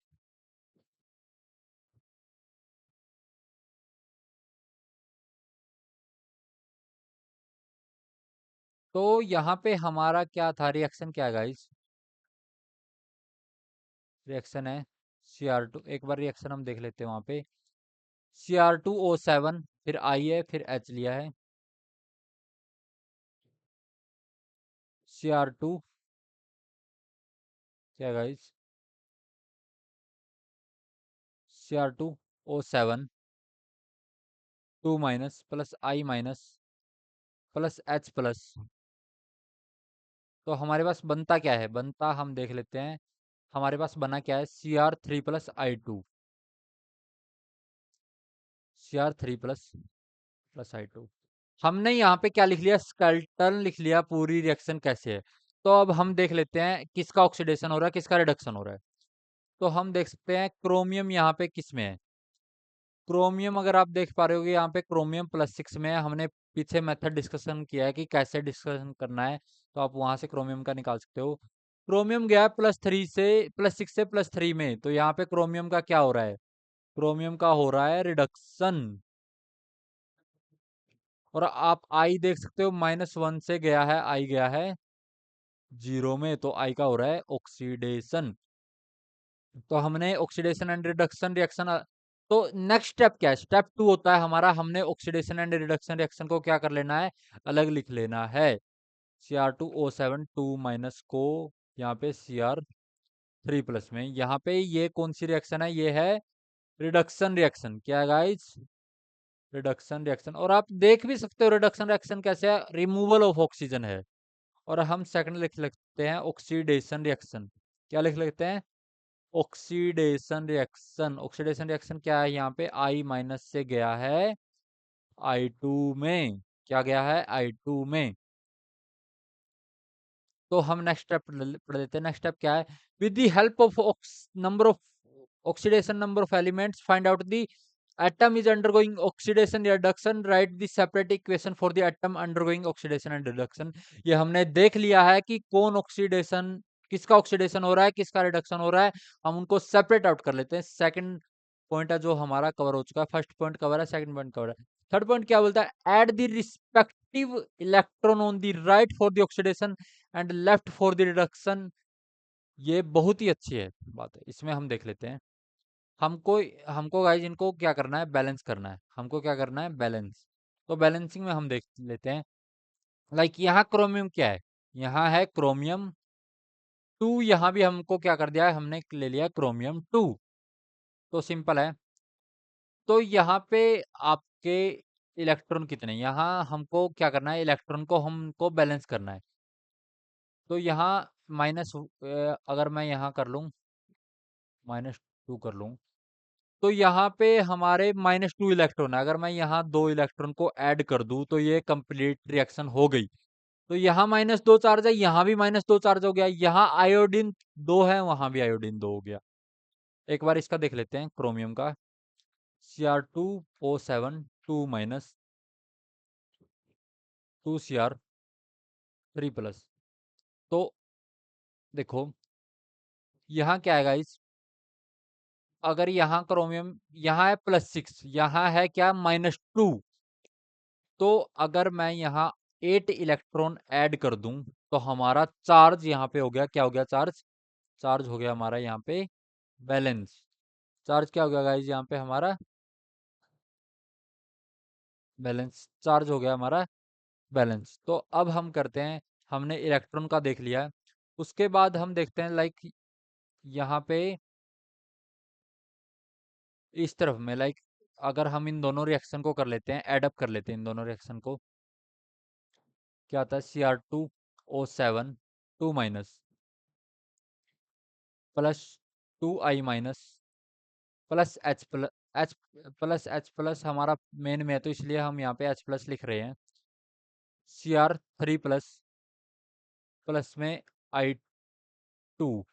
A: तो यहाँ पे हमारा क्या था, रिएक्शन क्या है गाइस? रिएक्शन है Cr2। एक बार रिएक्शन हम देख लेते हैं वहाँ पे। Cr2O7, फिर आई है, फिर H लिया है। Cr2 क्या गाइस? Cr2O7 2 माइनस प्लस आई माइनस प्लस H प्लस। तो हमारे पास बनता क्या है? बनता हम देख लेते हैं। हमारे पास बना क्या है? Cr3 plus I2। Cr3 plus I2। हमने यहाँ पे क्या लिख लिया? स्केलेटन लिख लिया। पूरी रिएक्शन कैसे है? तो अब हम देख लेते हैं किसका ऑक्सीडेशन हो रहा है, किसका रिडक्शन हो रहा है। तो हम देख सकते हैं क्रोमियम यहाँ पे किस में है। क्रोमियम अगर आप देख पा रहे होगे यहाँ पे क्रोमियम +6 में है। हमने पीछे मेथड डिस्कशन किया है कि कैसे डिस्कशन करना है, तो आप वहां से क्रोमियम का निकाल सकते हो। क्रोमियम गया है +3 से +6 से +3 में, तो यहाँ पे क्रोमियम का क्या हो रहा है? क्रोमियम का हो रहा है रिडक्शन। और आप आई देख सकते हो, -1 से गया है, आई गया है 0 में, तो आई का हो रहा है ऑक्सीडेशन। तो हमने ऑक्सीडेशन एंड रिडक्शन रिएक्शन। तो नेक्स्ट स्टेप क्या है? स्टेप 2 होता है हमारा, हमने ऑक्सीडेशन एंड रिडक्शन रिएक्शन को क्या कर लेना है? अलग लिख लेना है। Cr2O7 2 माइनस को यहाँ पे Cr3 प्लस में, यहाँ पे ये कौन सी रिएक्शन है? ये है रिडक्शन रिएक्शन। क्या है गाइस? Reduction reaction. और आप देख भी सकते हो रिडक्शन रिएक्शन कैसे है, रिमूवल ऑफ ऑक्सीजन है। और हम सेकंड लिख लेते हैं ऑक्सीडेशन रिएक्शन। क्या लिख लेते हैं? Oxidation reaction. ऑक्सीडेशन रिएक्शन क्या है? यहाँ पे आई माइनस से गया है I2 में। क्या गया है? I2 में। तो हम नेक्स्ट स्टेप पढ़ लेते हैं। नेक्स्ट स्टेप क्या है? With the help of number of oxidation number of elements find out the atom is undergoing oxidation reduction, write the separate equation for the atom undergoing oxidation and reduction। ये हमने देख लिया है कि कौन oxidation, किसका ऑक्सीडेशन हो रहा है, किसका रिडक्शन हो रहा है। हम उनको सेपरेट आउट कर लेते हैं। सेकंड पॉइंट है जो हमारा कवर हो चुका है। फर्स्ट पॉइंट कवर है, सेकंड पॉइंट कवर है। थर्ड पॉइंट क्या बोलता है? Add the respective electron on the right for the oxidation and left for the reduction. ये बहुत ही अच्छी है बात है, इसमें हम देख लेते हैं। हमको हमको गाइज इनको क्या करना है? बैलेंस करना है। हमको क्या करना है? बैलेंस। तो बैलेंसिंग में हम देख लेते हैं। लाइक यहाँ क्रोमियम क्या है? यहाँ है क्रोमियम 2। यहाँ भी हमको क्या कर दिया है? हमने ले लिया क्रोमियम 2। तो सिंपल है। तो यहाँ पे आपके इलेक्ट्रॉन कितने? यहाँ हमको क्या करना है? इलेक्ट्रॉन को हमको बैलेंस करना है। तो यहाँ अगर मैं यहाँ कर लूँ, -2 कर लूँ, तो यहाँ पे हमारे -2 इलेक्ट्रॉन है। अगर मैं यहाँ 2 इलेक्ट्रॉन को ऐड कर दूं तो ये कंप्लीट रिएक्शन हो गई। तो यहाँ -2 चार्ज है, यहाँ भी -2 चार्ज हो गया। यहाँ आयोडीन 2 है, वहां भी आयोडीन 2 हो गया। एक बार इसका देख लेते हैं क्रोमियम का। Cr2O7 2 minus 2Cr3 plus. तो देखो यहाँ क्या है गाइस? अगर यहाँ क्रोमियम, यहाँ है +6, यहाँ है क्या? -2। तो अगर मैं यहाँ 8 इलेक्ट्रॉन ऐड कर दूं तो हमारा चार्ज यहाँ पे हो गया, क्या हो गया? चार्ज। चार्ज हो गया हमारा यहाँ पे बैलेंस। चार्ज क्या हो गया गाइज? यहाँ पे हमारा बैलेंस। चार्ज हो गया हमारा बैलेंस। तो अब हम करते हैं, हमने इलेक्ट्रॉन का देख लिया है। उसके बाद हम देखते हैं लाइक यहाँ पे इस तरफ में, लाइक अगर हम इन दोनों रिएक्शन को कर लेते हैं, एडअप कर लेते हैं इन दोनों रिएक्शन को, क्या आता है? Cr2O7 2 minus +2I minus plus H हमारा मेन में है, तो इसलिए हम यहाँ पे H+ लिख रहे हैं। Cr3 प्लस प्लस में I2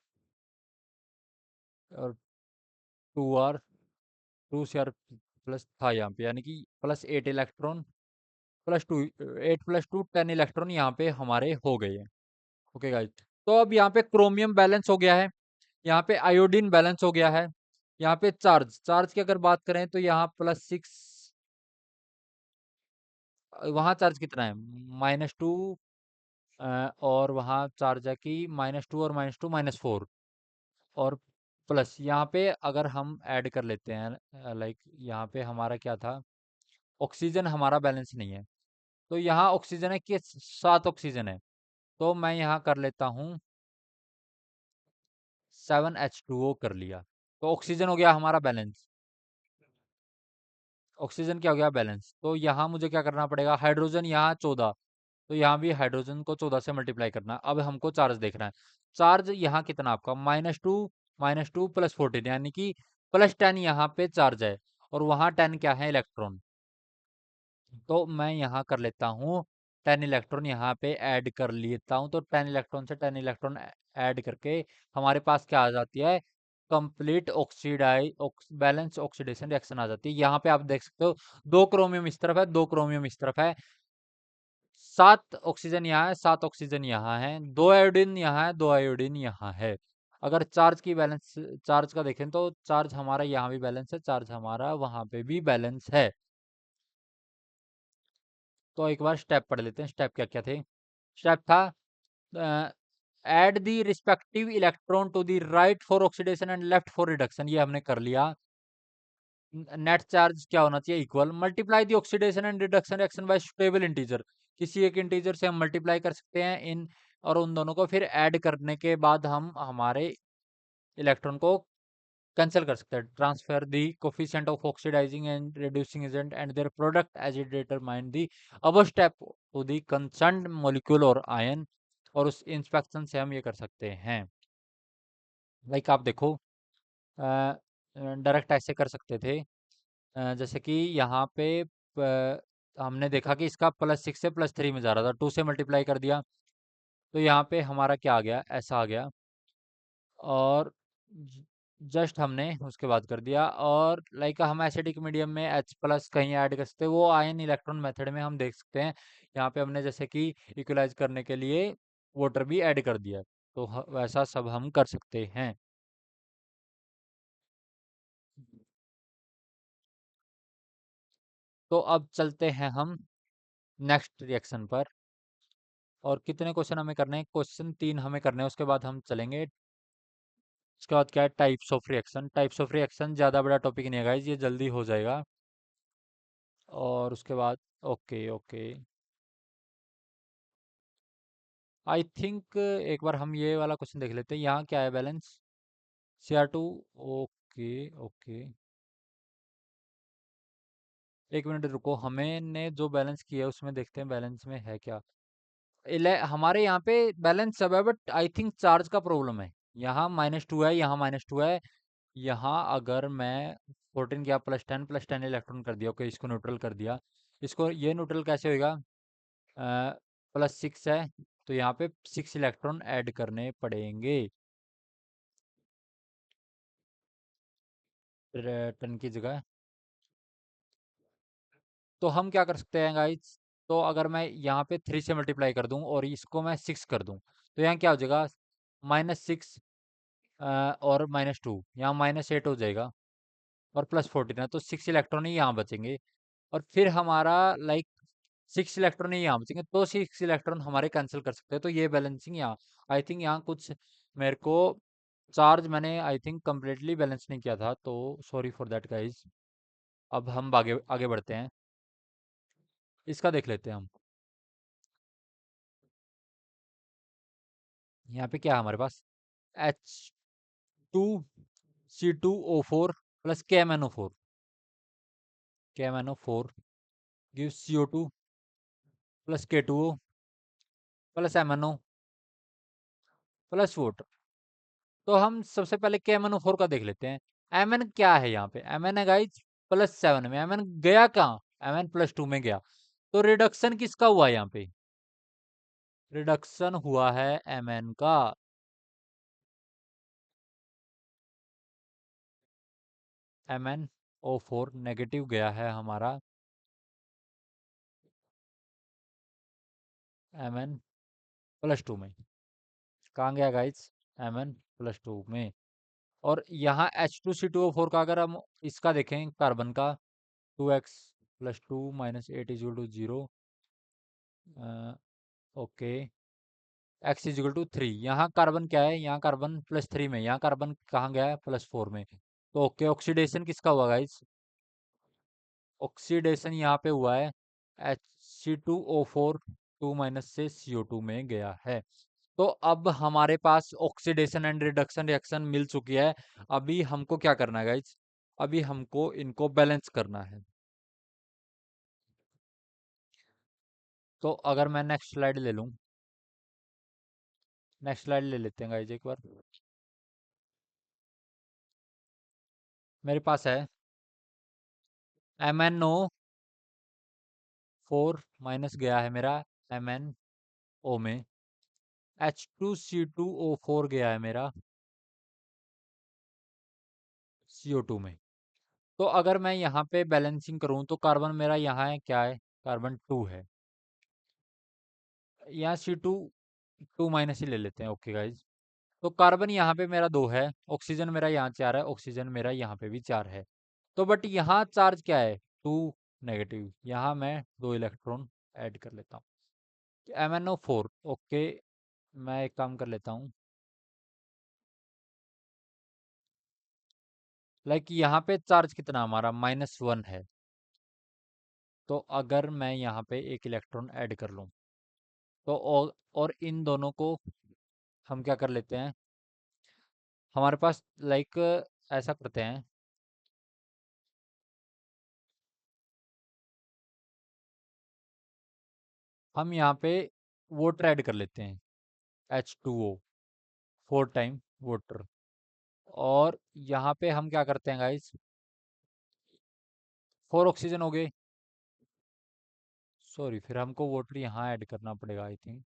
A: और 2R 2 Cr प्लस था यहाँ पे, यानी कि +8 इलेक्ट्रॉन +2, 8 + 2 10 इलेक्ट्रॉन यहाँ पे हमारे हो गए हैं। ओके गाइज, तो अब यहाँ पे क्रोमियम बैलेंस हो गया है, यहाँ पे आयोडीन बैलेंस हो गया है, यहाँ पे चार्ज चार्ज की अगर बात करें तो यहाँ +6, वहां चार्ज कितना है -2, और वहां चार्ज है कि -2 और -2 -4, और प्लस यहाँ पे अगर हम ऐड कर लेते हैं, लाइक यहाँ पे हमारा क्या था, ऑक्सीजन हमारा बैलेंस नहीं है, तो यहाँ ऑक्सीजन है कि 7 ऑक्सीजन है, तो मैं यहाँ कर लेता हूँ 7H2O कर लिया, तो ऑक्सीजन हो गया हमारा बैलेंस। ऑक्सीजन क्या हो गया बैलेंस, तो यहाँ मुझे क्या करना पड़ेगा, हाइड्रोजन यहाँ 14, तो यहाँ भी हाइड्रोजन को 14 से मल्टीप्लाई करना है। अब हमको चार्ज देखना है, चार्ज यहाँ कितना आपका -2 +14, यानी कि +10 यहाँ पे चार्ज है, और वहाँ 10 क्या है, इलेक्ट्रॉन। तो मैं यहाँ कर लेता हूँ 10 इलेक्ट्रॉन यहाँ पे ऐड कर लेता हूँ, तो 10 इलेक्ट्रॉन से 10 इलेक्ट्रॉन ऐड करके हमारे पास क्या आ जाती है, कंप्लीट बैलेंस ऑक्सीडेशन रिएक्शन आ जाती है। यहाँ पे आप देख सकते हो 2 क्रोमियम इस तरफ है, 2 क्रोमियम इस तरफ है, 7 ऑक्सीजन यहाँ है, 7 ऑक्सीजन यहाँ है, 2 आयोडीन यहाँ है, 2 आयोडीन यहाँ है। अगर चार्ज का देखें तो चार्ज हमारा यहाँ भी बैलेंस है, चार्ज हमारा वहां पे भी बैलेंस है। तो एक बार स्टेप पढ़ लेते हैं, स्टेप क्या क्या थे। स्टेप था add the respective electron to the right for oxidation and left for reduction, ये हमने कर लिया। नेट चार्ज क्या होना चाहिए, equal, multiply the oxidation and reduction reaction by stable integer, किसी एक इंटीजर से हम मल्टीप्लाई कर सकते हैं इन, और उन दोनों को फिर ऐड करने के बाद हम हमारे इलेक्ट्रॉन को कैंसिल कर सकते हैं। Transfer the coefficient of oxidizing and reducing agent and their product as it determine the above step to the concerned molecule और आयन, और उस इंस्पेक्शन से हम ये कर सकते हैं। लाइक आप देखो, डायरेक्ट ऐसे कर सकते थे, जैसे कि यहाँ पे हमने देखा कि इसका +6 से +3 में जा रहा था, 2 से मल्टीप्लाई कर दिया, तो यहाँ पे हमारा क्या आ गया, ऐसा आ गया, और जस्ट हमने उसके बाद कर दिया। और लाइक हम एसिडिक मीडियम में H+ कहीं ऐड कर सकते हैं, वो आयन इलेक्ट्रॉन मेथड में हम देख सकते हैं। यहाँ पे हमने जैसे कि इक्वलाइज करने के लिए वाटर भी ऐड कर दिया, तो वैसा सब हम कर सकते हैं। तो अब चलते हैं हम नेक्स्ट रिएक्शन पर, और कितने क्वेश्चन हमें करने हैं, क्वेश्चन 3 हमें करने हैं, उसके बाद हम चलेंगे। उसके बाद क्या है, types of reaction. Types of reaction ज़्यादा बड़ा टॉपिक नहीं है गाइज, ये जल्दी हो जाएगा। और उसके बाद ओके ओके, आई थिंक एक बार हम ये वाला क्वेश्चन देख लेते हैं, यहाँ क्या है बैलेंस, Cr2। ओके ओके, एक मिनट रुको, हमें ने जो बैलेंस किया है उसमें देखते हैं बैलेंस में है क्या। हमारे यहाँ पे बैलेंस सब है, बट आई थिंक चार्ज का प्रॉब्लम है। यहाँ -2 है, यहाँ -2 है, यहाँ अगर मैं 14 किया, +10 इलेक्ट्रॉन कर दिया, ओके इसको न्यूट्रल कर दिया, इसको ये न्यूट्रल कैसे होगा, +6 है, तो यहाँ पे 6 इलेक्ट्रॉन ऐड करने पड़ेंगे 10 की जगह। तो हम क्या कर सकते हैं गाइज, तो अगर मैं यहाँ पे 3 से मल्टीप्लाई कर दूं और इसको मैं 6 कर दूं, तो यहाँ क्या हो जाएगा, -6 और -2, यहाँ -8 हो जाएगा, और +14 है, तो 6 इलेक्ट्रॉन ही यहाँ बचेंगे। और फिर हमारा लाइक 6 इलेक्ट्रॉन ही यहाँ बचेंगे, तो 6 इलेक्ट्रॉन हमारे कैंसिल कर सकते हैं, तो ये बैलेंसिंग यहाँ, आई थिंक यहाँ कुछ मेरे को चार्ज मैंने आई थिंक कम्प्लीटली बैलेंस नहीं किया था, तो सॉरी फॉर दैट गाइज। अब हम आगे आगे बढ़ते हैं, इसका देख लेते हैं हम। यहाँ पे क्या है हमारे पास, H2C2O4 plus KMnO4, KMnO4 gives CO2 plus K2O plus MnO plus water. तो हम सबसे पहले KMnO4 का देख लेते हैं। Mn क्या है यहाँ पे, Mn है गाइज +7 में, Mn गया कहाँ, Mn +2 में गया, तो रिडक्शन किसका हुआ यहाँ पे, रिडक्शन हुआ है Mn का। Mn O4 नेगेटिव गया है हमारा Mn+2 में। कहाँ गया गाइस? Mn+2 में। और यहाँ H2C2O4 का अगर हम इसका देखें कार्बन का 2x+2 -8 = 0। Okay, x = 3। यहाँ कार्बन क्या है? यहाँ कार्बन +3 में, यहाँ कार्बन कहाँ गया है? +4 में। तो ओके, ऑक्सीडेशन किसका हुआ गाइस? ऑक्सीडेशन यहाँ पे हुआ है Hc2O4 2 से CO2 में गया है। तो अब हमारे पास ऑक्सीडेशन एंड रिडक्शन रिएक्शन मिल चुकी है। अभी हमको क्या करना है गाइस? अभी हमको इनको बैलेंस करना है। तो अगर मैं नेक्स्ट स्लाइड ले लूं, नेक्स्ट स्लाइड ले लेते हैं गाइस एक बार। मेरे पास है MnO4 माइनस गया है मेरा MnO में, H2C2O4 गया है मेरा CO2 में। तो अगर मैं यहाँ पे बैलेंसिंग करूँ तो कार्बन मेरा यहाँ है, क्या है? कार्बन 2 है। यहाँ C2 2 माइनस ही ले लेते हैं। ओके गाइज, तो कार्बन यहाँ पे मेरा 2 है, ऑक्सीजन मेरा यहाँ 4 है, ऑक्सीजन मेरा यहाँ पे भी 4 है। तो बट यहाँ चार्ज क्या है? 2 नेगेटिव। यहाँ मैं 2 इलेक्ट्रॉन ऐड कर लेता हूँ। MnO4। ओके, मैं एक काम कर लेता हूँ, लाइक यहाँ पे चार्ज कितना हमारा? -1 है। तो अगर मैं यहाँ पे एक इलेक्ट्रॉन ऐड कर लूँ तो और इन दोनों को हम क्या कर लेते हैं, हमारे पास लाइक ऐसा करते हैं, हम यहाँ पे वाटर ऐड कर लेते हैं, H2O 4 टाइम वाटर। और यहाँ पे हम क्या करते हैं गाइस? 4 ऑक्सीजन हो गए। सॉरी, फिर हमको वाटर यहाँ ऐड करना पड़ेगा आई थिंक।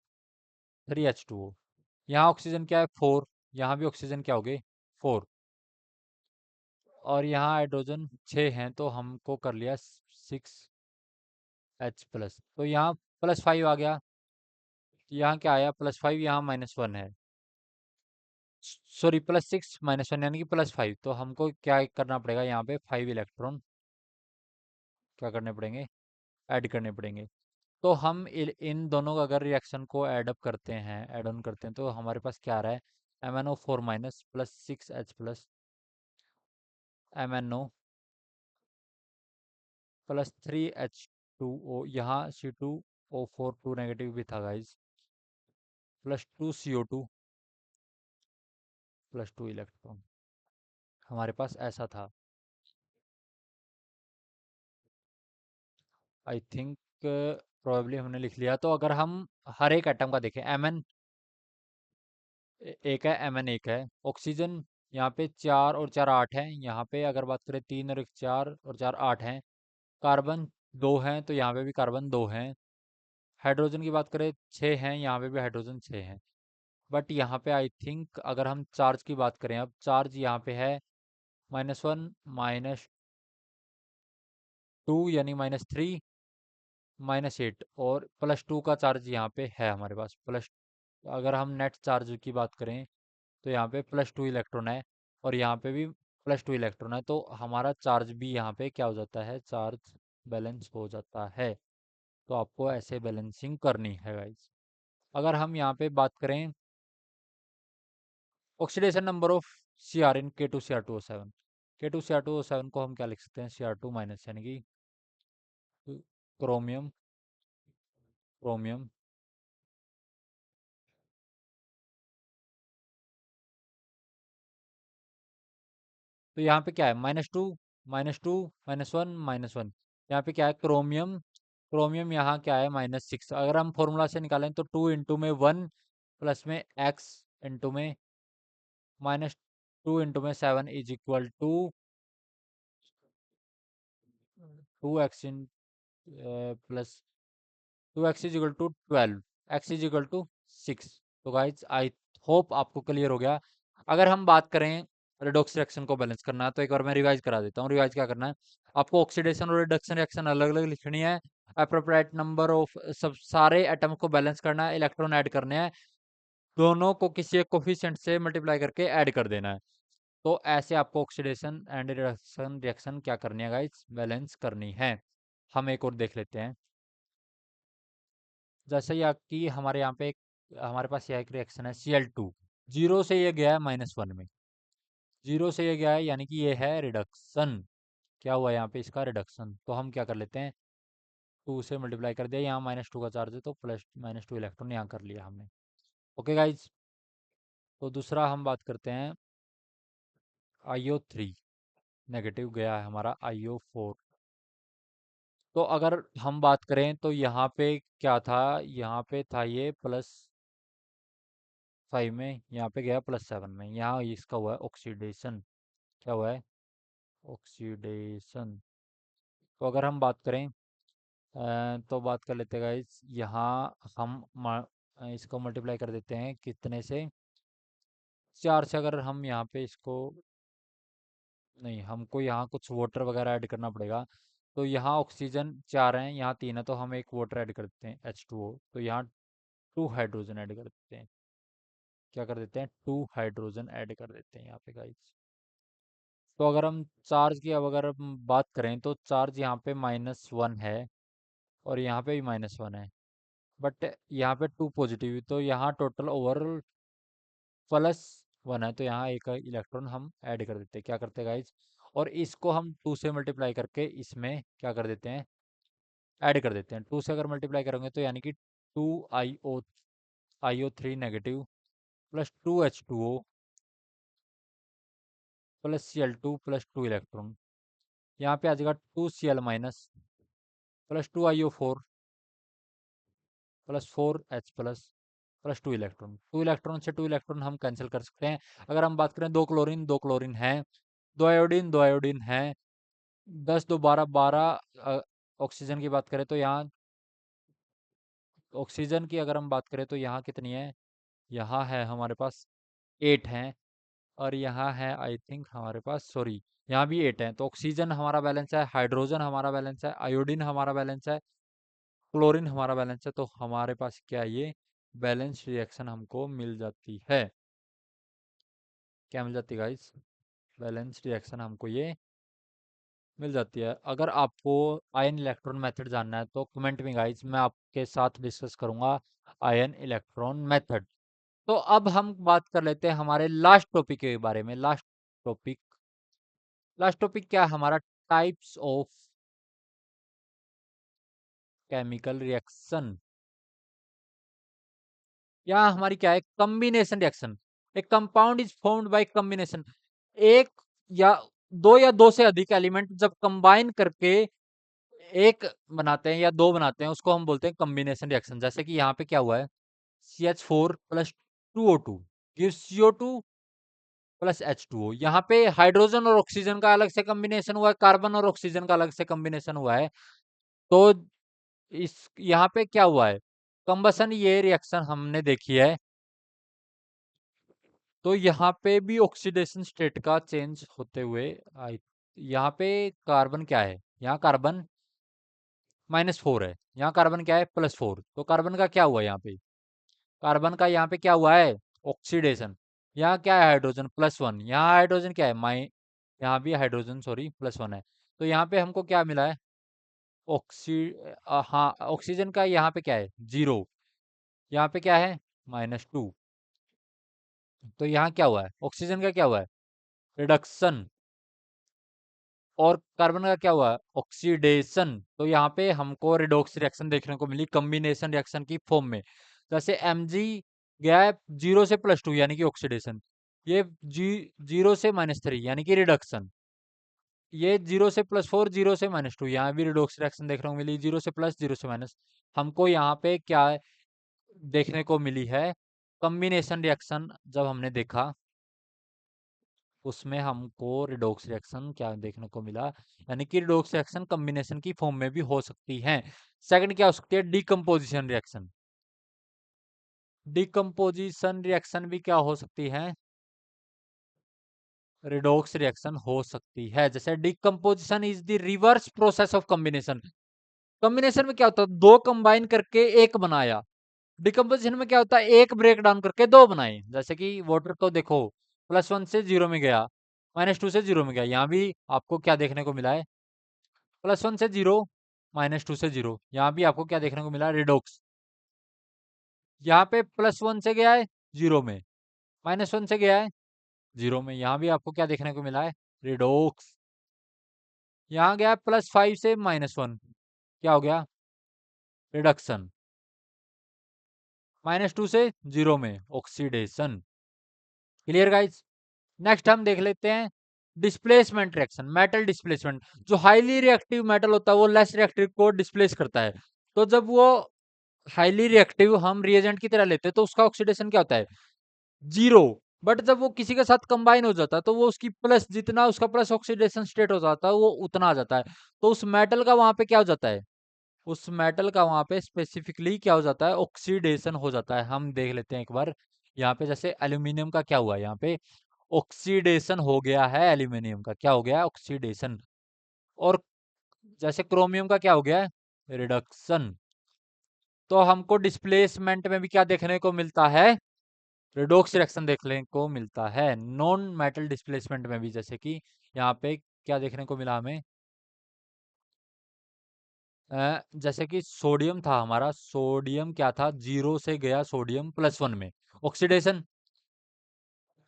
A: 3H2O। यहाँ ऑक्सीजन क्या है? 4। यहाँ भी ऑक्सीजन क्या हो गए? 4। और यहाँ हाइड्रोजन 6 हैं, तो हमको कर लिया 6H+। तो यहाँ +5 आ गया। यहाँ क्या आया? +5। यहाँ -1 है। सॉरी, +6 -1 यानी कि +5। तो हमको क्या करना पड़ेगा? यहाँ पे 5 इलेक्ट्रॉन क्या करने पड़ेंगे? ऐड करने पड़ेंगे। तो हम इन दोनों का अगर रिएक्शन को ऐड अप करते हैं, ऐड ऑन करते हैं, तो हमारे पास क्या आ रहा है? MnO4 minus +6H+ MnO +3H2O, यहाँ C2O4 2 नेगेटिव भी था गाइज, +2 CO2 +2 इलेक्ट्रॉन। हमारे पास ऐसा था। आई थिंक प्रोबेबली हमने लिख लिया। तो अगर हम हर एक एटम का देखें, एक है, Mn एक है, ऑक्सीजन यहाँ पे 4 और 4 8 है। यहाँ पे अगर बात करें 3 और 1 4 और 4 8 हैं। कार्बन 2 हैं, तो यहाँ पे भी कार्बन 2 हैं। हाइड्रोजन की बात करें 6 हैं, यहाँ पे भी हाइड्रोजन 6 हैं। बट यहाँ पे आई थिंक अगर हम चार्ज की बात करें, अब चार्ज यहाँ पे है -1 -2 यानी -3 -8, और +2 का चार्ज यहाँ पे है हमारे पास प्लस। अगर हम नेट चार्ज की बात करें तो यहाँ पे +2 इलेक्ट्रॉन है, और यहाँ पे भी +2 इलेक्ट्रॉन है। तो हमारा चार्ज भी यहाँ पे क्या हो जाता है? चार्ज बैलेंस हो जाता है। तो आपको ऐसे बैलेंसिंग करनी है गाइस। अगर हम यहाँ पे बात करें oxidation number of Cr in K2Cr2O7, K2Cr2O7 को हम क्या लिख सकते हैं? Cr2- यानी कि क्रोमियम, क्रोमियम। तो यहाँ पे क्या है? -2 -2 -1 -1। यहाँ पे क्या है? क्रोमियम, क्रोमियम यहाँ क्या है? -6। अगर हम फॉर्मूला से निकालें तो 2 इंटू में 1 प्लस में x इंटू में -2 इंटू में 7 = 2x in plus 2x = 12, x = 6। तो गाइज आई होप आपको क्लियर हो गया। अगर हम बात करें रिडॉक्स रिएक्शन को बैलेंस करना है। तो एक बार मैं रिवाइज करा देता हूँ। रिवाइज क्या करना है, आपको ऑक्सीडेशन और रिडक्शन रिएक्शन अलग अलग लिखनी है, अप्रोप्रिएट नंबर ऑफ सब सारे एटम को बैलेंस करना है, इलेक्ट्रॉन ऐड करने हैं, दोनों को किसी एक कोफिशिएंट से मल्टीप्लाई करके ऐड कर देना है। तो ऐसे आपको ऑक्सीडेशन एंड रिडक्शन रिएक्शन क्या करनी है गाइस, बैलेंस करनी है। हम एक और देख लेते हैं। जैसे कि हमारे यहाँ पे हमारे पास यह एक रिएक्शन है Cl2, जीरो से ये गया है -1 में, जीरो से ये गया है यानी कि ये है रिडक्शन। क्या हुआ यहाँ पे, इसका रिडक्शन। तो हम क्या कर लेते हैं, 2 से मल्टीप्लाई कर दिया, यहाँ -2 का चार्ज है तो प्लस -2 इलेक्ट्रॉन यहाँ कर लिया हमने। ओके गाइज, तो दूसरा हम बात करते हैं IO3, नेगेटिव गया है हमारा IO4। तो अगर हम बात करें तो यहाँ पे क्या था, यहाँ पे था ये +5 में, यहाँ पे गया +7 में, यहाँ इसका हुआ है ऑक्सीडेशन। क्या हुआ है, ऑक्सीडेशन। तो अगर हम बात करें तो बात कर लेते हैं गाइस, यहाँ हम इसको मल्टीप्लाई कर देते हैं कितने से, 4 से। अगर हम यहाँ पे इसको, नहीं हमको यहाँ कुछ वाटर वगैरह ऐड करना पड़ेगा। तो यहाँ ऑक्सीजन 4 हैं, यहाँ 3 है, तो हम एक वाटर ऐड कर देते हैं H2O। तो यहाँ 2 हाइड्रोजन ऐड कर देते हैं। क्या कर देते हैं, 2 हाइड्रोजन ऐड कर देते हैं यहाँ पे गाइस। तो अगर हम चार्ज की अब अगर हम बात करें तो चार्ज यहाँ पे -1 है और यहाँ पे भी -1 है, बट यहाँ पे 2 पॉजिटिव, तो यहाँ टोटल ओवरऑल +1 है, तो यहाँ एक इलेक्ट्रॉन हम ऐड कर देते हैं। क्या करते हैं गाइज, और इसको हम 2 से मल्टीप्लाई करके इसमें क्या कर देते हैं, ऐड कर देते हैं। 2 से अगर मल्टीप्लाई करेंगे तो यानी कि 2 IO3 negative +2H2O +Cl2 +2 electron, यहाँ पे आ जाएगा 2Cl minus +2IO4 +4H +2 electron. 2 electron से 2 इलेक्ट्रॉन हम कैंसिल कर सकते हैं। अगर हम बात करें 2 क्लोरीन है, 2 आयोडीन है, 10 2 12 12। ऑक्सीजन की बात करें तो यहाँ ऑक्सीजन की अगर हम बात करें तो यहाँ कितनी है, यहाँ है हमारे पास 8 हैं, और यहाँ है आई थिंक हमारे पास, सॉरी यहाँ भी 8 है। तो ऑक्सीजन हमारा बैलेंस है, हाइड्रोजन हमारा बैलेंस है, आयोडीन हमारा बैलेंस है, क्लोरीन हमारा बैलेंस है। तो हमारे पास क्या, ये बैलेंस रिएक्शन हमको मिल जाती है। क्या मिल जाती है गाइस, बैलेंस रिएक्शन हमको ये मिल जाती है। अगर आपको आयन इलेक्ट्रॉन मेथड जानना है तो कमेंट में गाइस, मैं आपके साथ डिस्कस करूंगा आयन इलेक्ट्रॉन मेथड। तो अब हम बात कर लेते हैं हमारे लास्ट टॉपिक के बारे में। टॉपिक लास्ट टॉपिक क्या है हमारा, टाइप्स ऑफ केमिकल रिएक्शन। यहाँ हमारी क्या है, कॉम्बिनेशन रिएक्शन। एक compound is formed by combination, एक या दो या दो से अधिक एलिमेंट जब कंबाइन करके एक बनाते हैं या दो बनाते हैं, उसको हम बोलते हैं कॉम्बिनेशन रिएक्शन। जैसे कि यहाँ पे क्या हुआ है, CH4 + 2O2 gives CO2 + H2O। यहाँ पे हाइड्रोजन और ऑक्सीजन का अलग से कॉम्बिनेशन हुआ है, कार्बन और ऑक्सीजन का अलग से कॉम्बिनेशन हुआ है। तो इस यहाँ पे क्या हुआ है, कंबसन ये रिएक्शन हमने देखी है। तो यहाँ पे भी ऑक्सीडेशन स्टेट का चेंज होते हुए आई, यहाँ पे कार्बन क्या है, यहाँ कार्बन -4 है, यहाँ कार्बन क्या है +4। तो कार्बन का क्या हुआ यहाँ पे, कार्बन का यहाँ पे क्या हुआ है, ऑक्सीडेशन। यहाँ क्या है, हाइड्रोजन +1, यहाँ हाइड्रोजन क्या है यहाँ भी हाइड्रोजन सॉरी +1 है। तो यहाँ पे हमको क्या मिला है, ऑक्सी हाँ ऑक्सीजन का यहाँ पे क्या है 0, यहाँ पे क्या है -2। तो यहाँ क्या हुआ है, ऑक्सीजन का क्या हुआ है, रिडक्शन, और कार्बन का क्या हुआ है, ऑक्सीडेशन। तो यहाँ पे हमको रिडॉक्स रिएक्शन देखने को मिली कॉम्बिनेशन रिएक्शन की फॉर्म में। जैसे Mg गया है 0 से +2 यानी कि ऑक्सीडेशन, ये 0 से -3 यानी कि रिडक्शन, ये 0 से +4 0 से -2, यहाँ भी रिडॉक्स रिएक्शन देखने को मिली, 0 से प्लस 0 से माइनस। हमको यहाँ पे क्या देखने को मिली है, कॉम्बिनेशन रिएक्शन जब हमने देखा उसमें हमको रिडॉक्स रिएक्शन क्या देखने को मिला, यानी कि रिडॉक्स रिएक्शन कॉम्बिनेशन की फॉर्म में भी हो सकती है। सेकंड क्या हो सकती है, डिकम्पोजिशन रिएक्शन। डिकम्पोजिशन रिएक्शन भी क्या हो सकती है, रिडॉक्स रिएक्शन हो सकती है। जैसे decomposition is the reverse process of combination. Combination में क्या होता है, दो कंबाइन करके एक बनाया। डिकम्पोजिशन में क्या होता है, एक ब्रेक डाउन करके दो बनाए। जैसे कि वाटर को देखो, +1 से 0 में गया, -2 से 0 में गया। यहाँ भी आपको क्या देखने को मिला है, +1 से 0, -2 से 0। यहाँ भी आपको क्या देखने को मिला, रिडॉक्स। यहाँ पे +1 से गया है 0 में, -1 से गया है 0 में। यहाँ भी आपको क्या देखने को मिला है, रिडॉक्स। यहाँ गया +5 से -1, क्या हो गया, रिडक्शन। -2 से 0 में ऑक्सीडेशन। Clear guys. नेक्स्ट हम देख लेते हैं डिस्प्लेसमेंट रिएक्शन, मेटल डिस्प्लेसमेंट। जो हाईली रिएक्टिव मेटल होता है वो लेस रिएक्टिव को डिस्प्लेस करता है। तो जब वो हाईली रिएक्टिव हम रिएजेंट की तरह लेते हैं तो उसका ऑक्सीडेशन क्या होता है, 0। बट जब वो किसी के साथ कंबाइन हो जाता है तो वो उसकी प्लस, जितना उसका प्लस ऑक्सीडेशन स्टेट हो जाता है वो उतना आ जाता है। तो उस मेटल का वहां पे क्या हो जाता है, उस मेटल का वहां पे स्पेसिफिकली क्या हो जाता है, ऑक्सीडेशन हो जाता है। हम देख लेते हैं एक बार। यहाँ पे जैसे एल्यूमिनियम का क्या हुआ, यहाँ पे ऑक्सीडेशन हो गया है। एल्यूमिनियम का क्या हो गया, ऑक्सीडेशन। और जैसे क्रोमियम का क्या हो गया है, रिडक्शन। तो हमको डिस्प्लेसमेंट में भी क्या देखने को मिलता है, रिडॉक्स रिएक्शन देखने को मिलता है। नॉन मेटल डिस्प्लेसमेंट में भी, जैसे कि यहाँ पे क्या देखने को मिला हमें, जैसे कि सोडियम था हमारा, सोडियम क्या था, 0 से गया सोडियम +1 में, ऑक्सीडेशन।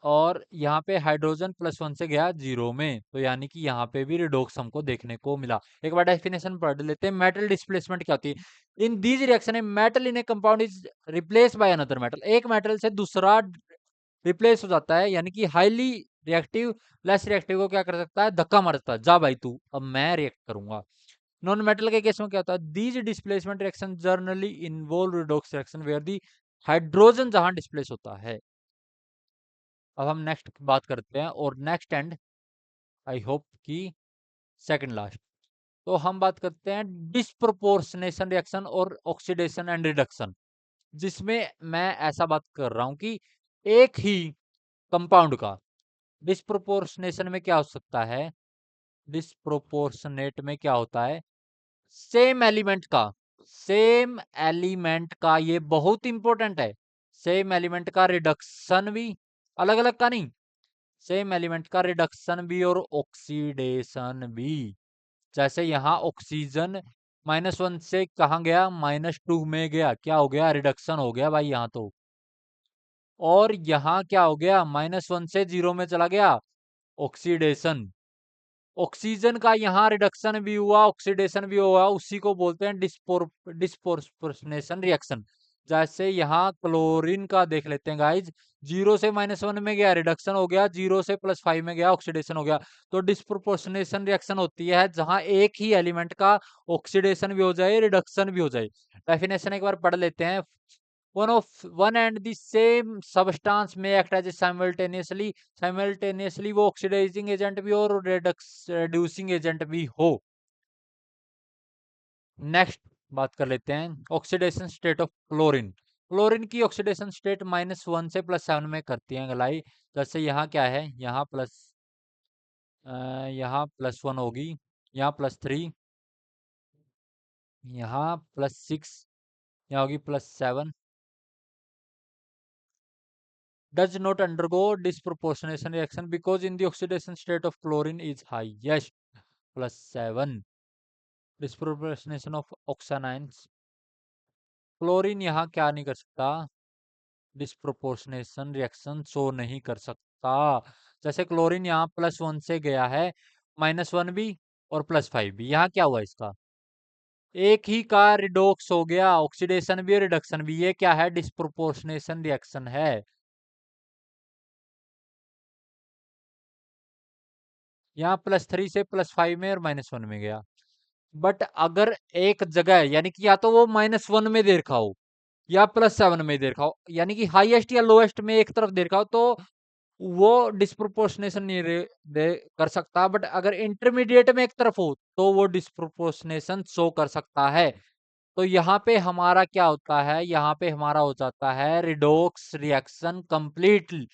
A: और यहाँ पे हाइड्रोजन +1 से गया 0 में, तो यानी कि यहाँ पे भी रिडॉक्स हमको देखने को मिला। एक बार डेफिनेशन पढ़ लेते हैं। मेटल डिस्प्लेसमेंट क्या होती है, in these reaction metal in A compound is replace by another metal. एक मेटल से दूसरा रिप्लेस हो जाता है, यानी कि हाईली रिएक्टिव लेस रिएक्टिव को क्या कर सकता है, धक्का मार सकता है, जा भाई तू अब मैं रिएक्ट करूंगा। नॉन मेटल के केस में क्या होता है, these displacement reaction generally involve redox reaction where the hydrogen जहां डिस्प्लेस होता है। अब हम नेक्स्ट बात करते हैं, और नेक्स्ट एंड आई होप कि सेकंड लास्ट। तो हम बात करते हैं डिस्प्रोपोर्शनेशन रिएक्शन और ऑक्सीडेशन एंड रिडक्शन, जिसमें मैं ऐसा बात कर रहा हूं कि एक ही कंपाउंड का डिस्प्रोपोर्शनेशन में क्या हो सकता है, डिस्प्रोपोर्शनेट में क्या होता है, सेम एलिमेंट का, सेम एलिमेंट का, ये बहुत इंपॉर्टेंट है, सेम एलिमेंट का रिडक्शन भी, अलग अलग का नहीं, सेम एलिमेंट का रिडक्शन भी और ऑक्सीडेशन भी। जैसे यहाँ ऑक्सीजन -1 से कहा गया, -2 में गया, क्या हो गया, रिडक्शन हो गया भाई यहाँ तो। और यहाँ क्या हो गया, -1 से 0 में चला गया, ऑक्सीडेशन। ऑक्सीजन का यहाँ रिडक्शन भी हुआ, ऑक्सीडेशन भी हुआ, उसी को बोलते हैं डिस्पोर्शनेशन रिएक्शन। जैसे यहाँ क्लोरीन का देख लेते हैं गाइज, 0 से -1 में गया, रिडक्शन हो गया, 0 से +5 में गया, ऑक्सीडेशन हो गया। तो डिस्प्रोपोर्शनेशन रिएक्शन होती है जहां एक ही एलिमेंट का ऑक्सीडेशन भी हो जाए, रिडक्शन भी हो जाए। डेफिनेशन एक बार पढ़ लेते हैं। one and the same substance may act as a simultaneously वो ऑक्सीडाइजिंग एजेंट भी हो और reducing एजेंट भी हो। नेक्स्ट बात कर लेते हैं oxidation state of chlorine. Chlorine की ऑक्सीडेशन स्टेट -1 से +7 में करती है गलाई। जैसे यहाँ क्या है, यहाँ यहाँ +1 होगी, यहाँ +3, यहाँ +6, यहाँ होगी +7। does not undergo disproportionation reaction because in the oxidation state of chlorine is highest, +7। disproportionation of oxyanions, chlorine यहाँ क्या नहीं कर सकता, डिस्प्रोपोर्शनेशन रिएक्शन शो नहीं कर सकता। जैसे क्लोरीन यहाँ +1 से गया है, -1 भी और +5 भी, यहाँ क्या हुआ इसका, एक ही का रिडोक्स हो गया, ऑक्सीडेशन भी और रिडक्शन भी। ये क्या है, डिस्प्रोपोर्शनेशन रिएक्शन है। यहाँ +3 से +5 में और -1 में गया। बट अगर एक जगह है, यानी कि या तो वो -1 में दे रखा हो या +7 में दे रखा हो, यानी कि हाईएस्ट या लोएस्ट में एक तरफ दे रखा हो, तो वो डिस्प्रोपोर्शनेशन नहीं कर सकता। बट अगर इंटरमीडिएट में एक तरफ हो तो वो डिस्प्रोपोर्शनेशन शो कर सकता है। तो यहाँ पे हमारा क्या होता है, यहाँ पे हमारा हो जाता है रिडोक्स रिएक्शन कंप्लीटली,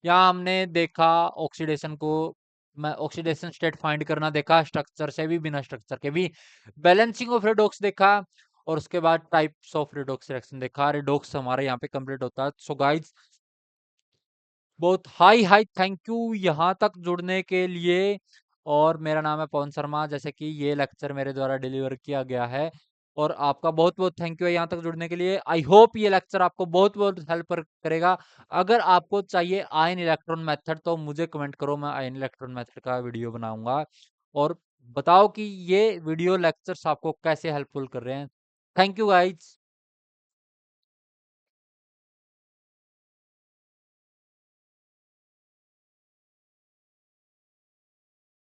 A: यहाँ हमने देखा ऑक्सीडेशन को, मैं ऑक्सीडेशन स्टेट फाइंड करना देखा, स्ट्रक्चर से भी, बिना स्ट्रक्चर के भी, बैलेंसिंग ऑफ रेडॉक्स देखा, और उसके बाद टाइप्स ऑफ रेडॉक्स रिएक्शन देखा। रेडॉक्स हमारे यहाँ पे कंप्लीट होता है। सो गाइस, बहुत हाई हाई थैंक यू यहाँ तक जुड़ने के लिए। और मेरा नाम है पवन शर्मा, जैसे कि ये लेक्चर मेरे द्वारा डिलीवर किया गया है, और आपका बहुत बहुत थैंक यू है यहाँ तक जुड़ने के लिए। आई होप ये लेक्चर आपको बहुत बहुत हेल्प करेगा। अगर आपको चाहिए आयन इलेक्ट्रॉन मेथड तो मुझे कमेंट करो, मैं आयन इलेक्ट्रॉन मेथड का वीडियो बनाऊंगा। और बताओ कि ये वीडियो लेक्चर्स आपको कैसे हेल्पफुल कर रहे हैं। Thank you guys.